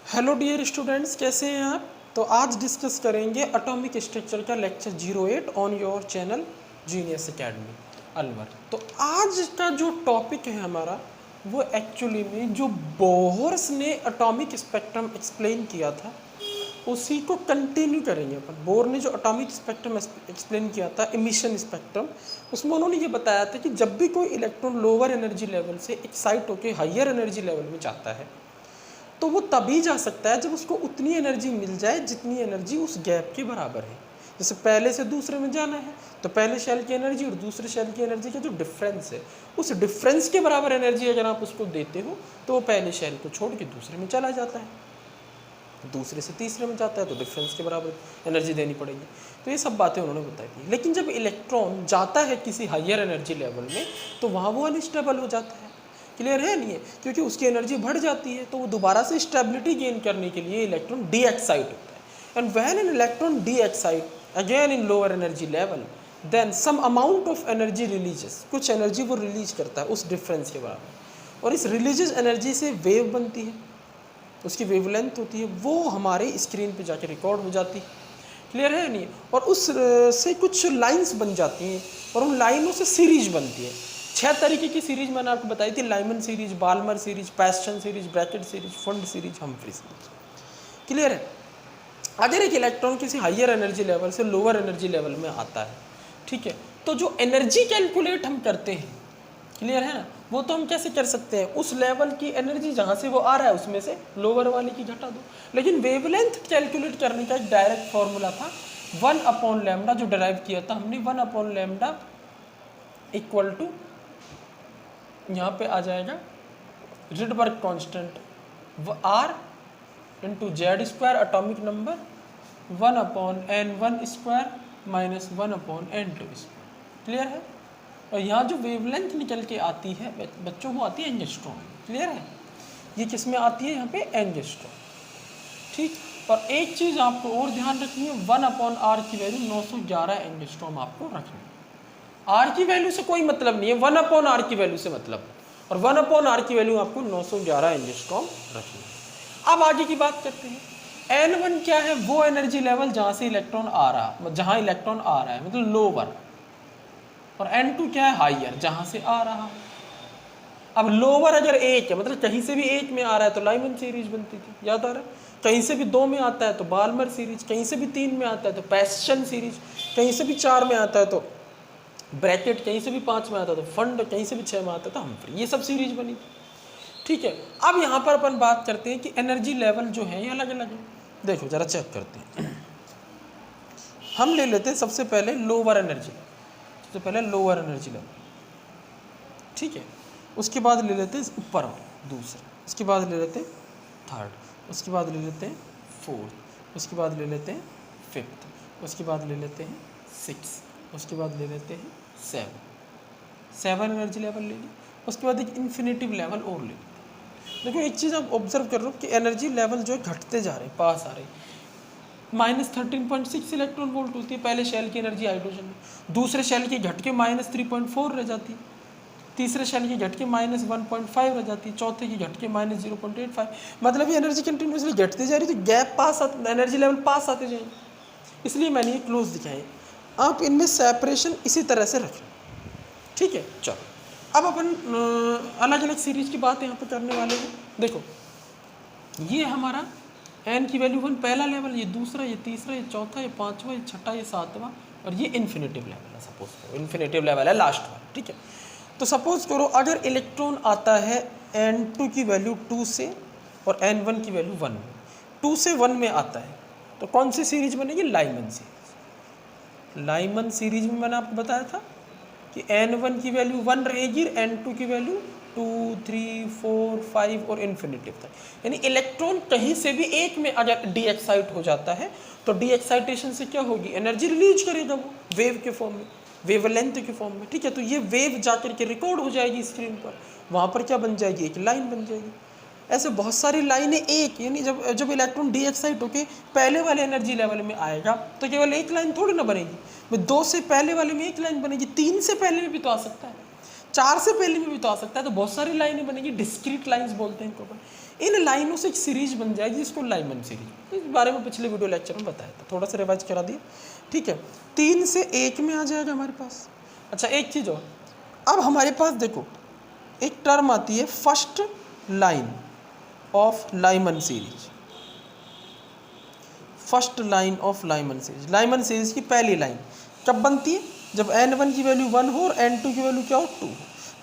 Hello dear students, कैसे हैं आप। तो आज डिस्कस करेंगे एटॉमिक स्ट्रक्चर का lecture 08 on your channel genius academy Alwar. तो आज का जो टॉपिक है हमारा वो एक्चुअली में जो बोहर्स ने एटॉमिक स्पेक्ट्रम एक्सप्लेन किया था उसी को कंटिन्यू करेंगे अपन। बोर ने जो एटॉमिक स्पेक्ट्रम एक्सप्लेन किया था इमिशन स्पेक्ट्रम, उसमें उन्होंने ये बताया था कि जब भी कोई इलेक्ट्रॉन लोअर एनर्जी लेवल से एक्साइट होकर हायर एनर्जी लेवल में जाता है तो वो तभी जा सकता है जब उसको उतनी एनर्जी मिल जाए जितनी एनर्जी उस गैप के बराबर है। जैसे पहले से दूसरे में जाना है तो पहले शेल की एनर्जी और दूसरे शेल की एनर्जी का जो डिफरेंस है उस डिफरेंस के बराबर एनर्जी अगर आप उसको देते हो तो वो पहले शेल को छोड़ के दूसरे में चला जाता है, दूसरे से तीसरे में जाता है तो डिफरेंस के बराबर एनर्जी देनी पड़ेगी। तो ये सब बातें उन्होंने बताई थी। लेकिन जब इलेक्ट्रॉन जाता है किसी हायर एनर्जी लेवल में तो वहाँ वो अनस्टेबल हो जाता है। क्लियर है नहीं है, क्योंकि उसकी एनर्जी बढ़ जाती है तो वो दोबारा से स्टेबिलिटी गेन करने के लिए इलेक्ट्रॉन डी एक्साइट होता है। And when an electron de excite again in lower energy level then some amount of energy releases, कुछ एनर्जी वो रिलीज करता है उस डिफरेंस के बराबर, और इस रिलीजेस एनर्जी से वेव बनती है, उसकी वेवलेंथ होती है, वो हमारे स्क्रीन पे जाके रिकॉर्ड हो जाती है। क्लियर है नहीं, और उस से कुछ लाइंस बन जाती हैं और उन लाइनों से सीरीज बनती है। 6 तरीके की सीरीज मैंने आपको बताई थी, Lyman series, Balmer series, Paschen series, Brackett series, Pfund series, Humphrey series. Clear है। अगर एक इलेक्ट्रॉन किसी हायर एनर्जी लेवल से लोअर एनर्जी लेवल में आता है, ठीक है, तो जो एनर्जी कैलकुलेट हम करते हैं, क्लियर है ना, वो तो हम कैसे कर सकते हैं, उस लेवल की एनर्जी जहाँ से वो आ रहा है उसमें से लोअर वाले की घटा दो। लेकिन वेवलेंथ कैलकुलेट करने का एक डायरेक्ट फॉर्मूला था 1/λ, जो डिराइव किया था हमने 1/λ इक्वल टू, यहाँ पे आ जाएगा Rydberg constant R into Z square atomic number 1/n1 square minus 1/n2 square. Clear है। और यहाँ जो वेवलेंथ निकल के आती है बच्चों को आती है एंगस्ट्रॉम। क्लियर है, ये किस में आती है, यहाँ पे एंगस्ट्रॉम। ठीक, और एक चीज़ आपको और ध्यान रखनी है, 1/r की वैल्यू 911 एंगस्ट्रॉम आपको रखनी है। आर की वैल्यू से कोई मतलब नहीं है, 1/r की वैल्यू से मतलब, और 1/r की वैल्यू आपको 911 एंगस्ट्रॉम रखनी है। अब आगे की बात करते हैं। N1 क्या है, वो एनर्जी लेवल जहाँ से इलेक्ट्रॉन आ रहा, जहाँ इलेक्ट्रॉन आ रहा है मतलब लोअर, और N2 क्या है, हाइयर, जहाँ से आ रहा। अब लोअर अगर एक है मतलब कहीं से भी एक में आ रहा है तो लाइमन सीरीज बनती थी, याद आ रहा है। कहीं से भी 2 में आता है तो बाल्मर सीरीज, कहीं से भी 3 में आता है तो पैस्टन सीरीज, कहीं से भी 4 में आता है तो ब्रैकेट, कहीं से भी 5 में आता है तो फंड, कहीं से भी 6 में आता है तो हम्फ्री। ये सब सीरीज बनी थी। ठीक है, अब यहाँ पर अपन बात करते हैं कि एनर्जी लेवल जो है ये अलग अलग है। देखो जरा चेक करते हैं। हम ले लेते हैं सबसे पहले लोअर एनर्जी, सबसे पहले लोअर एनर्जी लेवल, ठीक है। उसके बाद ले लेते हैं ऊपर वाला दूसरा, उसके बाद ले लेते हैं थर्ड, उसके बाद ले लेते हैं फोर्थ, उसके बाद ले लेते हैं फिफ्थ, उसके बाद ले लेते हैं सिक्स, उसके बाद ले लेते हैं 7 एनर्जी लेवल ले ली। उसके बाद एक इन्फिनेटिव लेवल और ले लेते हैं। देखो एक चीज़ आप ऑब्जर्व कर रहे हो कि एनर्जी लेवल जो है घटते जा रहे हैं, पास आ रहे हैं। -13.6 इलेक्ट्रॉन वोल्ट होती है पहले शेल की एनर्जी हाइड्रोजन में, दूसरे शेल की घट के -3.4 रह जाती है, तीसरे शेल की घट के -1.5 रह जाती है, चौथे की घट के -0.85। मतलब ये एनर्जी कंटिन्यूसली घटती जा रही है, तो गैप पास, एनर्जी लेवल पास आते जाएंगे। इसलिए मैंने ये क्लोज दिखाए। आप इनमें सेपरेशन इसी तरह से रखें, ठीक है। चलो अब अपन अलग अलग सीरीज की बात यहाँ पे करने वाले हैं। देखो ये हमारा n की वैल्यू 1 पहला लेवल, ये दूसरा, ये तीसरा, ये चौथा, ये पांचवा, ये छठा, ये सातवां, और ये इन्फिनेटिव लेवल है। सपोज करो इन्फिनेटिव लेवल है लास्ट वाला, ठीक है। तो सपोज करो अगर इलेक्ट्रॉन आता है n2 की वैल्यू 2 से और n1 की वैल्यू 1 में, 2 से 1 में आता है तो कौन सी सीरीज बनेगी, लाइमन सीरीज। लाइमन सीरीज में मैंने आपको बताया था कि n1 की वैल्यू 1 रहेगी, n2 की वैल्यू 2, 3, 4, 5 और इन्फिनेटिव तक। यानी इलेक्ट्रॉन कहीं से भी एक में अगर डी एक्साइट हो जाता है तो डी एक्साइटेशन से क्या होगी, एनर्जी रिलीज करेगा वो वेव के फॉर्म में, वेवलेंथ के फॉर्म में, ठीक है। तो ये वेव जाकर के रिकॉर्ड हो जाएगी स्क्रीन पर, वहाँ पर क्या बन जाएगी, एक लाइन बन जाएगी। ऐसे बहुत सारी लाइनें एक, यानी जब इलेक्ट्रॉन डी एक्साइट होकर पहले वाले एनर्जी लेवल में आएगा तो केवल एक लाइन थोड़ी ना बनेगी, 2 से पहले वाले में एक लाइन बनेगी, 3 से पहले में भी तो आ सकता है, 4 से पहले में भी तो आ सकता है। तो बहुत सारी लाइनें बनेगी, डिस्क्रीट लाइंस बोलते हैं इनको अपन। इन लाइनों से एक सीरीज बन जाएगी जिसको लाइमन सीरीज, इस बारे में पिछले वीडियो लेक्चर में बताया था, थोड़ा सा रिवाइज करा दिया। ठीक है, 3 से 1 में आ जाएगा हमारे पास। अच्छा एक चीज़ और, अब हमारे पास देखो एक टर्म आती है first line of Lyman series. First line of Lyman series, Lyman series की पहली लाइन कब बनती है? जब n1 की वैल्यू 1 हो और n2 की वैल्यू क्या हो 2,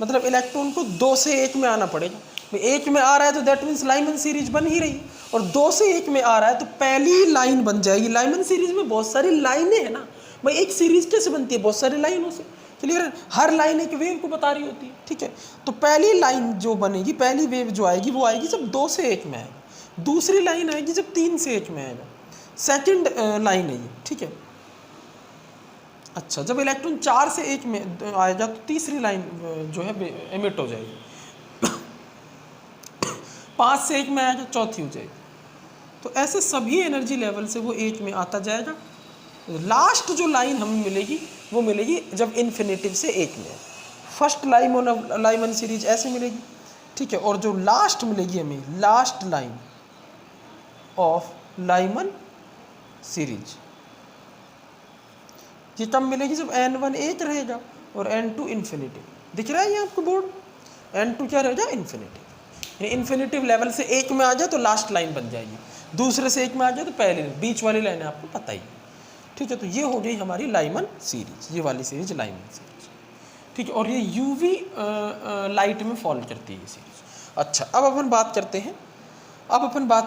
मतलब इलेक्ट्रॉन को 2 से 1 में आना पड़ेगा। 1 में आ रहा है तो दैट मीन्स लाइमन सीरीज बन ही रही, और 2 से 1 में आ रहा है तो पहली लाइन बन जाएगी। लाइमन सीरीज में बहुत सारी लाइनें हैं ना भाई, एक सीरीज कैसे बनती है? बहुत सारी लाइनों से। क्लियर है? हर लाइन एक वेव को बता रही होती है। ठीक है, तो पहली लाइन जो बनेगी, पहली वेव जो आएगी वो आएगी जब 2 से 1 में आएगी, दूसरी लाइन आएगी जब 3 से 1 में आएगा, सेकंड लाइन है ये। ठीक है, अच्छा जब इलेक्ट्रॉन 4 से 1 में आएगा तो तीसरी लाइन जो है एमिट हो जाएगी, 5 से 1 में आएगा चौथी हो जाएगी। तो ऐसे सभी एनर्जी लेवल से वो 1 में आता जाएगा। लास्ट जो लाइन हमें मिलेगी वो मिलेगी जब इन्फिनेटिव से 1 में। फर्स्ट लाइमन सीरीज ऐसे मिलेगी। ठीक है, और जो लास्ट मिलेगी हमें, last line of Lyman series, ये कब मिलेगी? जब n1 1 रहेगा और n2 इन्फिनेटिव। दिख रहा है ये आपको बोर्ड? n2 क्या रहेगा? इन्फिनेटिव। इन्फिनेटिव लेवल से 1 में आ जाए तो लास्ट लाइन बन जाएगी, दूसरे से 1 में आ जाए तो पहली, बीच वाली लाइन आपको पता ही है। ठीक है, तो ये हो गई हमारी लाइमन सीरीज, ये वाली सीरीज लाइमन सीरीज। ठीक है, और ये यूवी लाइट में फॉल करती है ये सीरीज। अच्छा अब अपन बात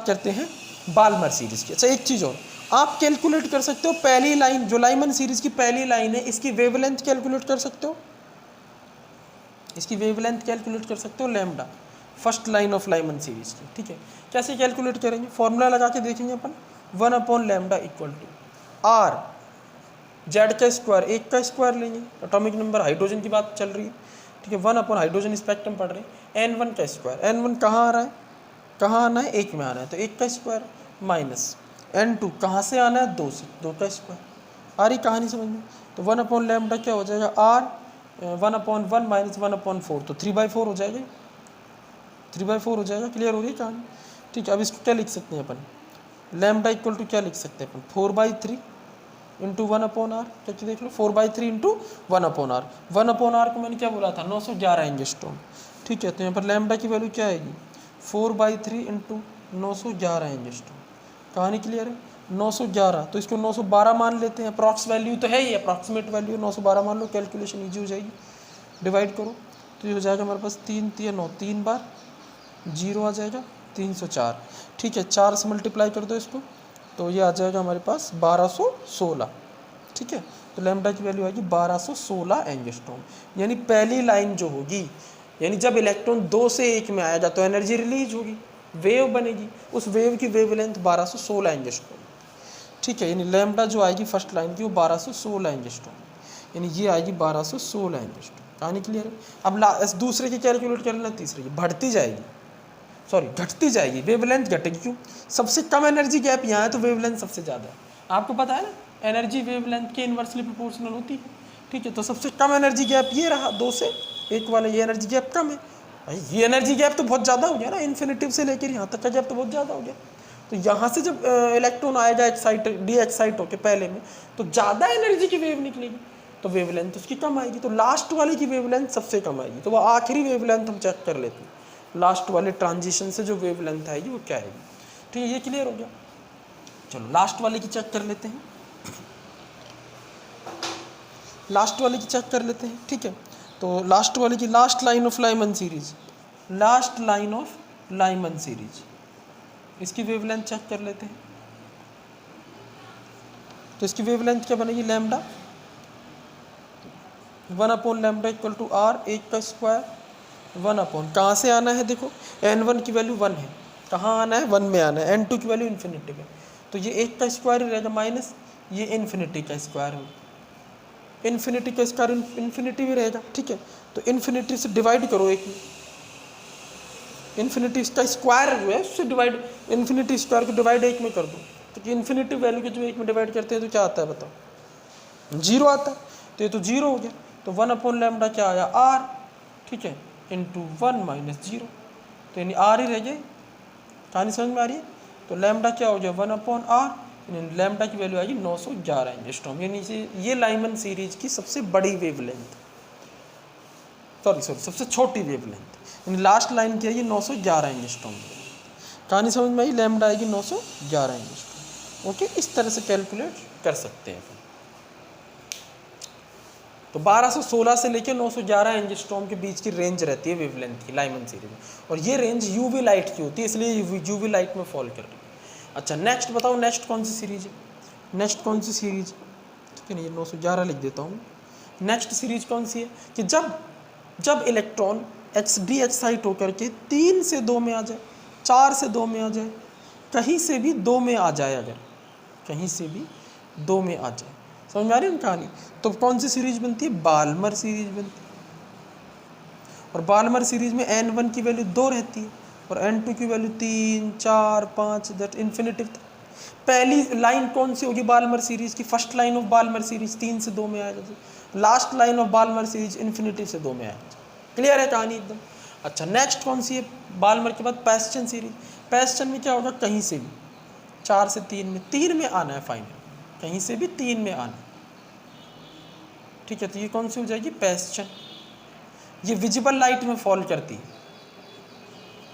करते हैं बाल्मर सीरीज की। अच्छा एक चीज़ और, आप कैलकुलेट कर सकते हो पहली लाइन, जो लाइमन सीरीज की पहली लाइन है, इसकी वेवलेंथ कैलकुलेट कर सकते हो। इसकी वेवलेंथ कैलकुलेट कर सकते हो, lambda, first line of Lyman series की। ठीक है, कैसे कैलकुलेट करेंगे? फॉर्मूला लगा के देखेंगे अपन, 1/λ इक्वल टू आर जेड का स्क्वायर, 1 का स्क्वायर लेंगे, एटॉमिक नंबर हाइड्रोजन की बात चल रही है। ठीक है, 1 अपॉन हाइड्रोजन स्पेक्ट्रम पढ़ रहे हैं, n1 का स्क्वायर, n1 कहाँ आ रहा है? कहाँ आना है? 1 में आना है, तो 1 का स्क्वायर माइनस n2 कहाँ से आना है? 2 से, 2 का स्क्वायर। आ रही कहानी समझ में? तो 1/λ क्या हो जाएगा? r 1/1 माइनस 1/4, तो 3/4 हो जाएगा, 3/4 हो जाएगा। क्लियर हो रही है कहानी? ठीक है, अब इसको क्या लिख सकते हैं अपन? लैम्डा इक्वल टू क्या लिख सकते हैं अपन? 4/3 इंटू 1/r, क्या देख लो, 4/3 इंटू 1/r। 1/r को मैंने क्या बोला था? 911 एंगस्ट्रॉम। ठीक है, तो यहाँ पर लैम्डा की वैल्यू क्या आएगी? 4/3 इंटू 911 एंगस्ट्रॉम। कहानी क्लियर है? 911, तो इसको 912 मान लेते हैं, अप्रॉक्स वैल्यू तो है ही, अप्रॉक्सीमेट वैल्यू 912 मान लो, कैलकुलेशन ईजी हो जाएगी। डिवाइड करो तो ये हो जाएगा हमारे पास 3 3 9, 3 बार 0 आ जाएगा, 304। ठीक है, 4 से मल्टीप्लाई कर दो इसको, तो ये आ जाएगा हमारे पास 1216। ठीक है, तो लैम्डा की वैल्यू आएगी 1216 एंगस्ट्रॉम। यानी पहली लाइन जो होगी, यानी जब इलेक्ट्रॉन 2 से 1 में आएगा तो एनर्जी रिलीज होगी, वेव बनेगी, उस वेव की वेवलेंथ 1216 एंगस्ट्रॉम। ठीक है, यानी लैम्डा जो आएगी फर्स्ट लाइन की वो 1216 एंगस्ट्रॉम, यानी ये आएगी 1216 एंगस्ट्रॉम। कहानी क्लियर है? अब दूसरे की कैलकुलेट कर लेना, तीसरे की बढ़ती जाएगी, सॉरी घटती जाएगी, वेवलेंथ घटेगी। क्यों? सबसे कम एनर्जी गैप यहाँ है तो वेवलेंथ सबसे ज़्यादा है। आपको पता है ना, एनर्जी वेवलेंथ के इन्वर्सली प्रोपोर्शनल होती है। ठीक है, तो सबसे कम एनर्जी गैप ये रहा, 2 से 1 वाला, ये एनर्जी गैप कम है। भाई ये एनर्जी गैप तो बहुत ज़्यादा हो गया ना, इन्फिनिटिव से लेकर यहाँ तक का गैप तो बहुत ज़्यादा हो गया। तो यहाँ से जब इलेक्ट्रॉन आएगा डी एक्साइट होकर पहले में, तो ज़्यादा एनर्जी की वेव निकलेगी, तो वेवलेंथ उसकी कम आएगी, तो लास्ट वाले की वेवलेंथ सबसे कम आएगी। तो वो आखिरी वेवलेंथ हम चेक कर लेते हैं, लास्ट वाले ट्रांजिशन से जो वेवलेंथ आएगी वो क्या आएगी। ठीक है, ये क्लियर हो गया। चलो लास्ट वाले की चेक कर लेते हैं, लास्ट वाले की चेक कर लेते हैं। ठीक है, तो लास्ट वाले की last line of Lyman series, last line of Lyman series, इसकी वेवलेंथ चेक कर लेते हैं। तो इसकी वेवलेंथ क्या बनेगी? लैम्डा 1/λ इक्वल टू आर, 1 का स्क्वायर 1/, कहाँ से आना है? देखो n1 की वैल्यू 1 है, कहाँ आना है? 1 में आना है। n2 की वैल्यू इन्फिनिटी है, तो ये 1 का स्क्वायर ही रहेगा, माइनस ये इन्फिनिटी का स्क्वायर हो, इन्फिनिटी का स्क्वायर इन्फिनिटी भी रहेगा। ठीक है, तो इन्फिनिटी से डिवाइड करो, एक इन्फिनिटी का स्क्वायर जो है उससे डिवाइड, इन्फिनिटी स्क्वायर को डिवाइड 1 में कर दो, तो इन्फिनिटी वैल्यू के जो 1 में डिवाइड करते हैं तो क्या आता है बताओ? 0 आता है, तो ये तो 0 हो गया। तो 1/λ क्या आया? r। ठीक है, इंटू 1 माइनस 0, तो यानी r ही रह गए कहानी समझ में आ रही है? तो लैम्डा क्या हो गया 1/r, लैम्डा की वैल्यू आएगी 911 एंगस्ट्रॉम। ये नीचे ये लाइमन सीरीज की सबसे बड़ी वेवलेंथ, सॉरी सबसे छोटी वेवलेंथ, यानी लास्ट लाइन क्या है ये 911 एंगस्ट्रॉम। कहानी समझ में आई? लैम्डा आएगी 911 एंगस्ट्रॉम। ओके, इस तरह से कैलकुलेट कर सकते हैं। तो 1216 से लेकर 911 एंगस्ट्रॉम के बीच की रेंज रहती है वेवलेंथ की लाइमन सीरीज में, और ये रेंज यूवी लाइट की होती है, इसलिए यूवी लाइट में फॉल कर रही है। अच्छा नेक्स्ट बताओ, नेक्स्ट कौन सी सीरीज है? नेक्स्ट कौन सी सीरीज? ठीक है ना, ये 911 लिख देता हूँ। नेक्स्ट सीरीज कौन सी है कि जब इलेक्ट्रॉन डी एक्साइट होकर के 3 से 2 में आ जाए, 4 से 2 में आ जाए, कहीं से भी 2 में आ जाए, अगर कहीं से भी 2 में आ जाए, समझ में आ रही है कहानी? तो कौन सी सीरीज बनती है? बाल्मर सीरीज बनती है। और बाल्मर सीरीज में n1 की वैल्यू 2 रहती है और n2 की वैल्यू 3, 4, 5 दैट इन्फिनिटिव। पहली लाइन कौन सी होगी बाल्मर सीरीज की? First line of Balmer series 3 से 2 में आ जाए, last line of Balmer series infinitive से 2 में आ जाए। क्लियर है कहानी एकदम? अच्छा नेक्स्ट कौन सी है बाल्मर के बाद? पैस्चन सीरीज। पैस्चन में क्या होगा? कहीं से भी 4 से 3 में आना है फाइनल, कहीं से भी 3 में आना। ठीक है, तो ये कौन सी हो जाएगी? पैस्चन। ये विजिबल लाइट में फॉल करती है,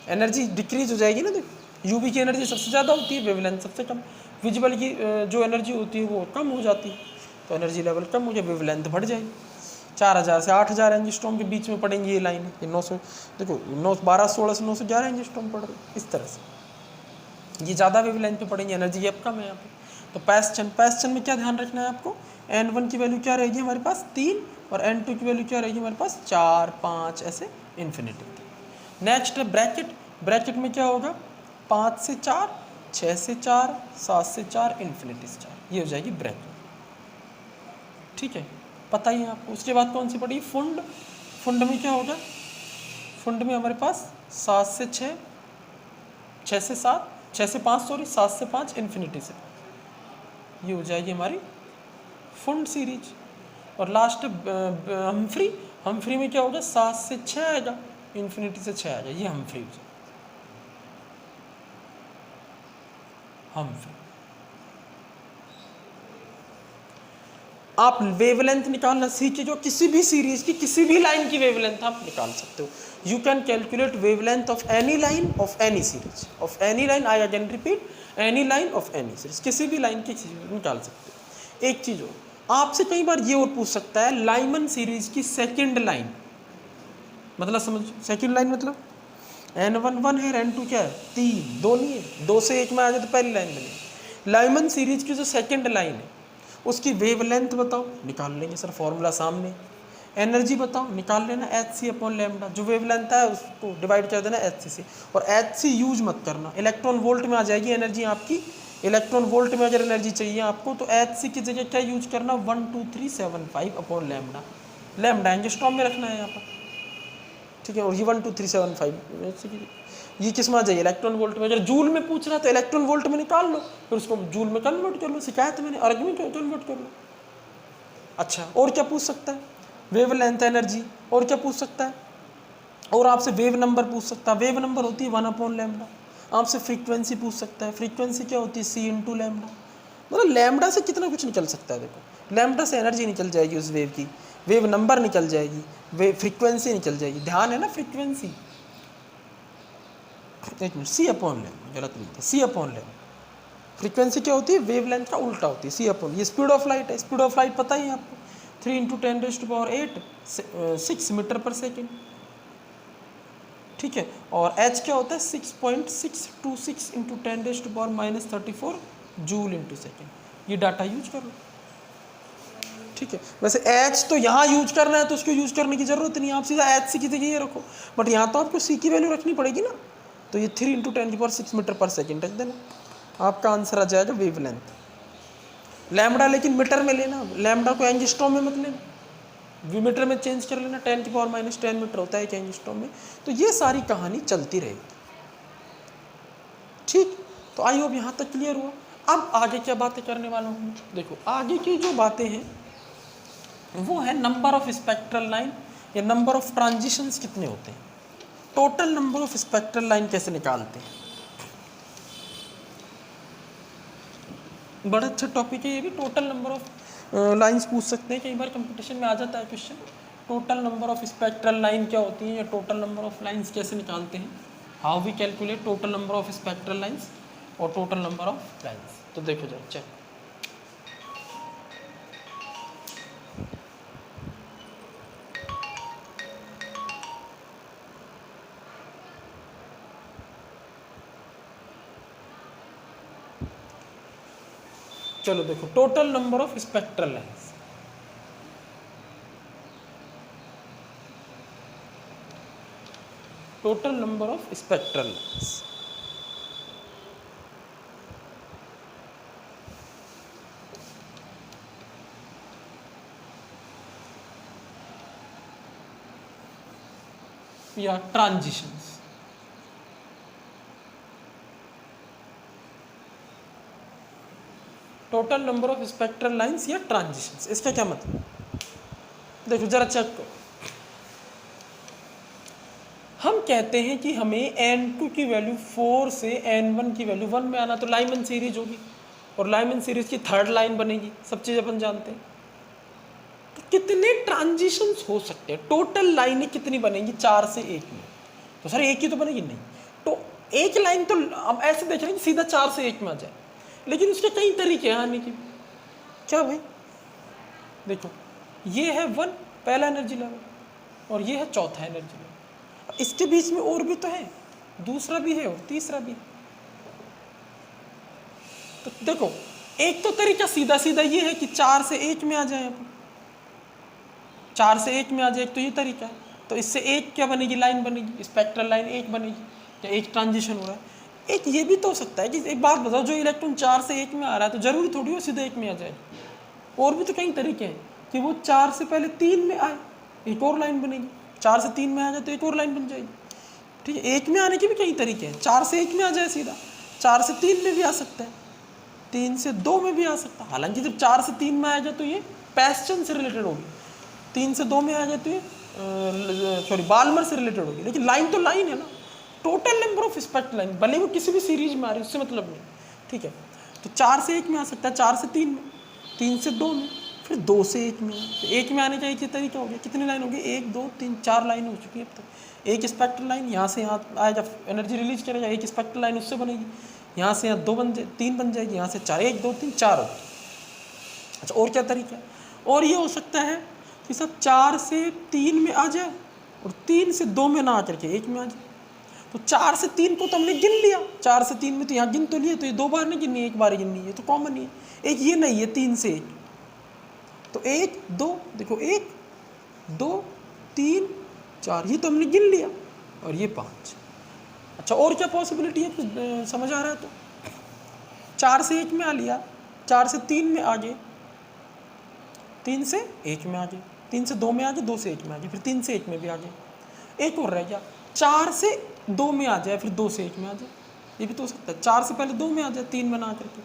एनर्जी डिक्रीज हो जाएगी ना। देखो यूवी की एनर्जी सबसे ज़्यादा होती है, वेवलेंथ सबसे कम, विजिबल की जो एनर्जी होती है वो कम हो जाती है, तो एनर्जी लेवल कम हो गया, वेवलेंथ बढ़ जाएगी। 4000 से 8000 एंगस्ट्रॉम के बीच में पड़ेंगी ये लाइन। ये 900 देखो 1216 से 911 एंगस्ट्रॉम पड़ रही है, इस तरह से ये ज़्यादा वेवलेंथ पे पड़ेंगी, एनर्जी अब कम है यहाँ पे। तो पैस्चन में क्या ध्यान रखना है आपको? n1 की वैल्यू क्या रहेगी हमारे पास? 3, और n2 की वैल्यू क्या रहेगी हमारे पास? 4, 5 ऐसे इन्फिनिटी। नेक्स्ट है ब्रैकेट। ब्रैकेट में क्या होगा? 5 से 4, 6 से 4, 7 से 4, इन्फिनिटी से 4, ये हो जाएगी ब्रैकेट। ठीक है, पता ही है आपको। उसके बाद कौन सी पड़ी? फुंड। फुंड में क्या होगा? फुंड में हमारे पास 7 से 6, 6 से 7, 6 से 5 सॉरी, 7 से 5, इन्फिनिटी से, ये हो जाएगी हमारी फुंड सीरीज। और लास्ट हम्फ्री। हम्फ्री में क्या होगा? 7 से 6 आएगा, इन्फिनिटी से 6 आएगा, ये हम्फ्री। हम्फ्री। आप वेवलेंथ निकालना सीखे जो किसी भी सीरीज की किसी भी लाइन की वेवलेंथ आप निकाल सकते हो। You can calculate wavelength of any line of any series, of any line, I again repeat, any line of any series, किसी भी लाइन की निकाल सकते हो। एक चीज हो, आपसे कई बार ये और पूछ सकता है लाइमन सीरीज की सेकंड लाइन, मतलब समझ, सेकंड लाइन मतलब n1 1 है, n2 क्या है? 3, 2 नहीं है, 2 से 1 में आ जाए तो पहली लाइन बनेगी। लाइमन सीरीज की जो सेकंड लाइन है उसकी वेवलेंथ बताओ, निकाल लेंगे सर, फॉर्मूला सामने। एनर्जी बताओ, निकाल लेना hc/λ, जो वेवलेंथ है उसको डिवाइड कर देना hc से, और hc यूज मत करना, इलेक्ट्रॉन वोल्ट में आ जाएगी एनर्जी आपकी। इलेक्ट्रॉन वोल्ट में अगर एनर्जी चाहिए आपको तो hc की जगह क्या यूज करना? 12375/λ, लैम्डा एंगस्ट्रॉम में रखना है यहाँ पर। ठीक है, और ये 12375 ये किस में आ जाइए? इलेक्ट्रॉन वोल्ट में। अगर जूल में पूछ रहा तो इलेक्ट्रॉन वोल्ट में निकाल लो, फिर उसको जूल में कन्वर्ट कर लो, शिकायत मैंने अर्ग में कन्वर्ट कर लो। अच्छा, और क्या पूछ सकता है? वेवलेंथ, एनर्जी, और क्या पूछ सकता है? और आपसे वेव नंबर पूछ सकता है, वेव नंबर होती है 1/λ। आपसे फ्रीक्वेंसी पूछ सकता है, फ्रीक्वेंसी क्या होती है? c/λ। मतलब लैम्डा से कितना कुछ निकल सकता है। देखो लैम्डा से एनर्जी निकल जाएगी उस वेव की, वेव नंबर निकल जाएगी, वेव फ्रीक्वेंसी निकल जाएगी। ध्यान है ना, फ्रीक्वेंसी। एक मिनट, c/λ गलत नहीं था, c/λ। फ्रीक्वेंसी क्या होती है? वेवलेंथ का उल्टा होती है, c/, ये स्पीड ऑफ लाइट है। स्पीड ऑफ लाइट पता ही है आपको, 3 × 10⁸ 6 मीटर पर सेकेंड। ठीक है, और h क्या होता है? 6.626 × 10⁻34 जूल × सेकेंड। ये डाटा यूज कर लो। ठीक है, वैसे h तो यहाँ यूज करना है तो उसको यूज करने की जरूरत नहीं, आप सीधा h की जगह ये रखो, बट यहाँ तो आपको c की वैल्यू रखनी पड़ेगी ना, तो ये 3 × 10⁶ मीटर पर सेकेंड रख देना, आपका आंसर आ जाएगा वेवलेंथ। लैम्डा लेकिन मीटर में लेना, लैम्डा को एंगस्ट्रॉम में मत लेना, मीटर में चेंज कर लेना, 10⁻10 मीटर होता है एक एंगस्ट्रॉम में। तो ये सारी कहानी चलती रहेगी। ठीक, तो आई होप यहाँ तक क्लियर हुआ। अब आगे क्या बातें करने वाला हूँ? देखो आगे की जो बातें हैं वो है नंबर ऑफ स्पेक्ट्रल लाइन या नंबर ऑफ ट्रांजिशंस कितने होते हैं, total number of spectral line कैसे निकालते हैं। बड़ा अच्छा टॉपिक है ये भी। टोटल नंबर ऑफ लाइंस पूछ सकते हैं, कई बार कंपटीशन में आ जाता है question. Total number of spectral line क्या होती है, या टोटल नंबर ऑफ लाइंस कैसे निकालते हैं, how we calculate total number of spectral lines और टोटल नंबर ऑफ लाइंस। तो देखो जरा चेक, चलो देखो total number of spectral lines. Total number of spectral lines या transitions. Total number of spectral lines या ट्रांजिशंस, इसका क्या मतलब, देखो जरा चेक करो। हम कहते हैं कि हमें n2 की वैल्यू 4 से n1 की वैल्यू 1 में आना, तो लाइमन सीरीज होगी और लाइमन सीरीज की थर्ड लाइन बनेगी, सब चीज़ अपन जानते हैं। तो कितने ट्रांजिशंस हो सकते हैं, टोटल लाइनें कितनी बनेंगी 4 से 1 में, तो सर एक ही तो बनेगी, नहीं। तो एक लाइन तो अब ऐसे देख रहे हैं कि सीधा 4 से 1 में आ जाए, लेकिन उसके कई तरीके हैं आने के। क्या भाई, देखो ये है 1 पहला एनर्जी लेवल और ये है चौथा एनर्जी लेवल, इसके बीच में और भी तो है, दूसरा भी है और तीसरा भी है। तो देखो एक तो तरीका सीधा सीधा ये है कि 4 से 1 में आ जाए अपन, 4 से 1 में आ जाए, तो ये तरीका है। तो इससे एक क्या बनेगी, लाइन बनेगी, स्पेक्ट्रल लाइन एक बनेगी, या एक ट्रांजिशन हो रहा है। एक ये भी तो हो सकता है कि एक बात बताओ, जो इलेक्ट्रॉन 4 से 1 में आ रहा है तो जरूरी थोड़ी हो सीधे 1 में आ जाए, और भी तो कई तरीके हैं कि वो 4 से पहले 3 में आए, एक और लाइन बनेगी, 4 से 3 में आ जाए तो एक और लाइन बन जाएगी। ठीक है, 1 में आने के भी कई तरीके हैं, 4 से 1 में आ जाए सीधा, 4 से 3 में भी आ सकता है, 3 से 2 में भी आ सकता है। हालांकि जब 4 से 3 में आ जाए तो ये पैस्चन से रिलेटेड होगी, 3 से 2 में आ जाए तो ये बाल्मर से रिलेटेड होगी, लेकिन लाइन तो लाइन है ना। Total number of spectral line भले वो किसी भी सीरीज में आ रही है उससे मतलब नहीं, ठीक है। तो 4 से 1 में आ सकता है, 4 से 3 में, 3 से 2 में, फिर 2 से 1 में। तो 1 में आने का एक ही तरीका हो गया। कितनी लाइन हो गई, 1 2 3 4 लाइन हो चुकी है अब तक। एक स्पेक्ट्रल लाइन यहाँ से यहाँ आएगा, एनर्जी रिलीज करेगा, एक स्पेक्ट्रल लाइन उससे बनेगी, यहाँ से यहाँ 2 बन जाए 3 बन जाएगी, यहाँ से 4, 1 2 3 4 होगी। अच्छा और क्या तरीका है, और ये हो सकता है कि सब 4 से 3 में आ जाए और 3 से 2 में ना आकर के 1 में आ जाए। तो 4 से 3 को तो हमने गिन लिया, 4 से 3 में तो यहाँ गिन तो लिया, तो ये 2 बार नहीं गिननी, एक बार गिननी है, तो कॉमन ही है। एक ये नहीं है 3 से 1, तो 1 2 देखो 1 2 3 4, ये तो हमने गिन लिया, और ये 5। अच्छा और क्या पॉसिबिलिटी है, कुछ समझ आ रहा है? तो 4 से 1 में आ लिया, 4 से 3 में आ गए, 3 से 1 में आ गए, 3 से 2 में आ गए, 2 से 1 में आ गए, फिर 3 से 1 में भी आ गए। एक और रह गया, 4 से 2 में आ जाए, फिर 2 से 1 में आ जाए, ये भी तो हो सकता है। 4 से पहले 2 में आ जाए, 3 में ना आकर के,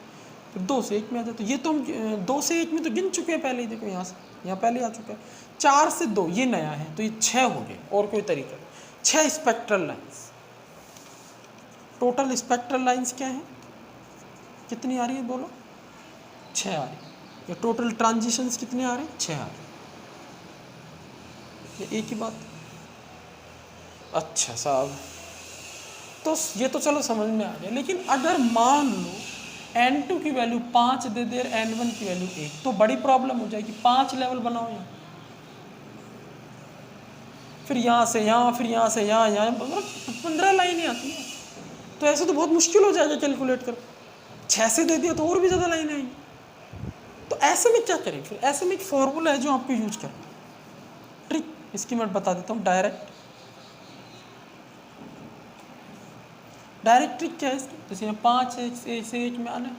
फिर 2 से 1 में आ जाए। तो ये तो हम 2 से 1 में तो गिन चुके हैं पहले ही, देखो यहाँ से यहाँ पहले आ चुका है। 4 से 2 ये नया है, तो ये 6 हो गए। और कोई तरीका, 6 spectral lines. Total spectral lines क्या है, कितनी आ रही है बोलो, 6 आ रही है। या टोटल ट्रांजिशंस कितने आ रहे हैं, 6 आ रहे हैं। ये एक ही बात। अच्छा साहब, तो ये तो चलो समझ में आ गया, लेकिन अगर मान लो n2 की वैल्यू 5 दे दे और n1 की वैल्यू 1, तो बड़ी प्रॉब्लम हो जाएगी। 5 लेवल बनाओ यहाँ, फिर यहाँ से यहाँ, फिर यहाँ से यहाँ, यहाँ 15 लाइनें आती हैं, तो ऐसे तो बहुत मुश्किल हो जाएगा कैलकुलेट कर। 6 से दे दिया तो और भी ज़्यादा लाइनें आएंगी। तो ऐसे में क्या करें, फिर ऐसे में एक फॉर्मूला है जो आपको यूज करना, ट्रिक इसकी मैं बता देता हूँ। डायरेक्ट ट्रिक क्या है इसकी, जैसे 5 से 1 में आना है,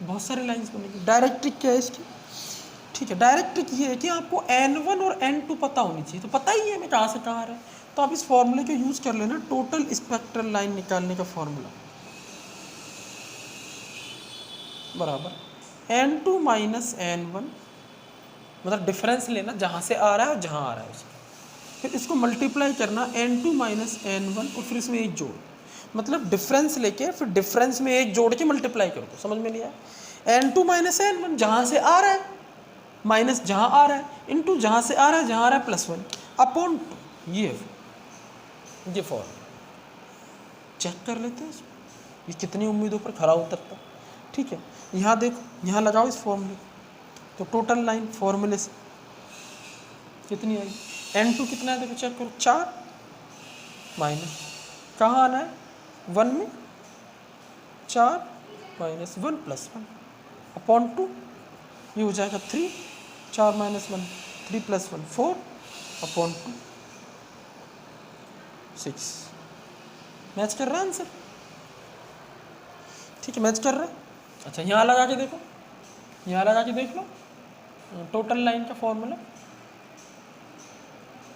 बहुत सारी लाइंस बनेगी। डायरेक्ट ट्रिक क्या है इसकी, ठीक है। डायरेक्ट ट्रिक ये है कि आपको n1 और n2 पता होनी चाहिए, तो पता ही है मैं कहाँ से कहाँ आ रहा है, तो आप इस फॉर्मूले को यूज़ कर लेना, टोटल स्पेक्ट्रल लाइन निकालने का फॉर्मूला बराबर n2 माइनस n1, मतलब डिफरेंस लेना जहाँ से आ रहा है और जहाँ आ रहा है उसका, फिर इसको मल्टीप्लाई करना n2 माइनस n1 और फिर इसमें एक जोड़, मतलब डिफरेंस लेके फिर डिफरेंस में एक जोड़ के मल्टीप्लाई कर दो। समझ में नहीं आया? n2 माइनस n1 जहाँ से आ रहा है, माइनस जहाँ आ रहा है, इंटू जहाँ से आ रहा है, जहाँ आ रहा है +1 अपॉन 2। ये फॉर्मूला चेक कर लेते हैं इसमें, ये कितनी उम्मीदों पर खरा उतरता। ठीक है, यहाँ देखो, यहाँ लगाओ इस फॉर्मूले, तो टोटल लाइन फॉर्मूले से कितनी आई, n2 कितना है देखो चेक करो, 4 माइनस कहाँ आना है 1 में, 4 माइनस 1 + 1 अपॉन 2, ये हो जाएगा 3, 4 माइनस 1 3 + 1 4 अपॉन 2 6। मैच कर रहा है आंसर, ठीक है मैच कर रहा है। अच्छा यहाँ लगा के देखो, यहाँ लगा के देख लो, टोटल लाइन का फॉर्मूला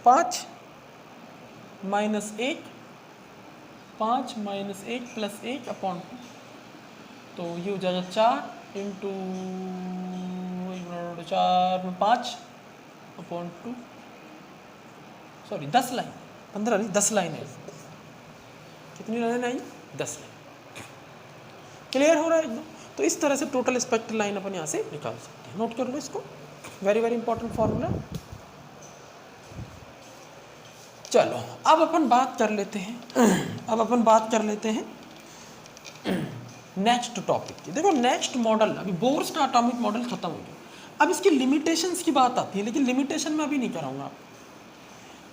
5 माइनस 1, 5 माइनस 1 + 1 अपॉन 2, तो ये हो जाएगा 4 इंटू 4 में 5 अपॉन 2, सॉरी 10 लाइन, 15 नहीं 10 लाइन है। कितनी लाइन आई, 10 लाइन। क्लियर हो रहा है एकदम। तो इस तरह से टोटल स्पेक्ट्रल लाइन अपन यहाँ से निकाल सकते हैं, नोट कर लो इसको, वेरी वेरी इंपॉर्टेंट फॉर्मूला। चलो अब अपन बात कर लेते हैं, अब अपन बात कर लेते हैं नेक्स्ट टॉपिक की। देखो नेक्स्ट मॉडल, अभी बोर्स का एटॉमिक मॉडल खत्म हो गया, अब इसकी लिमिटेशंस की बात आती है, लेकिन लिमिटेशन मैं अभी नहीं कराऊंगा।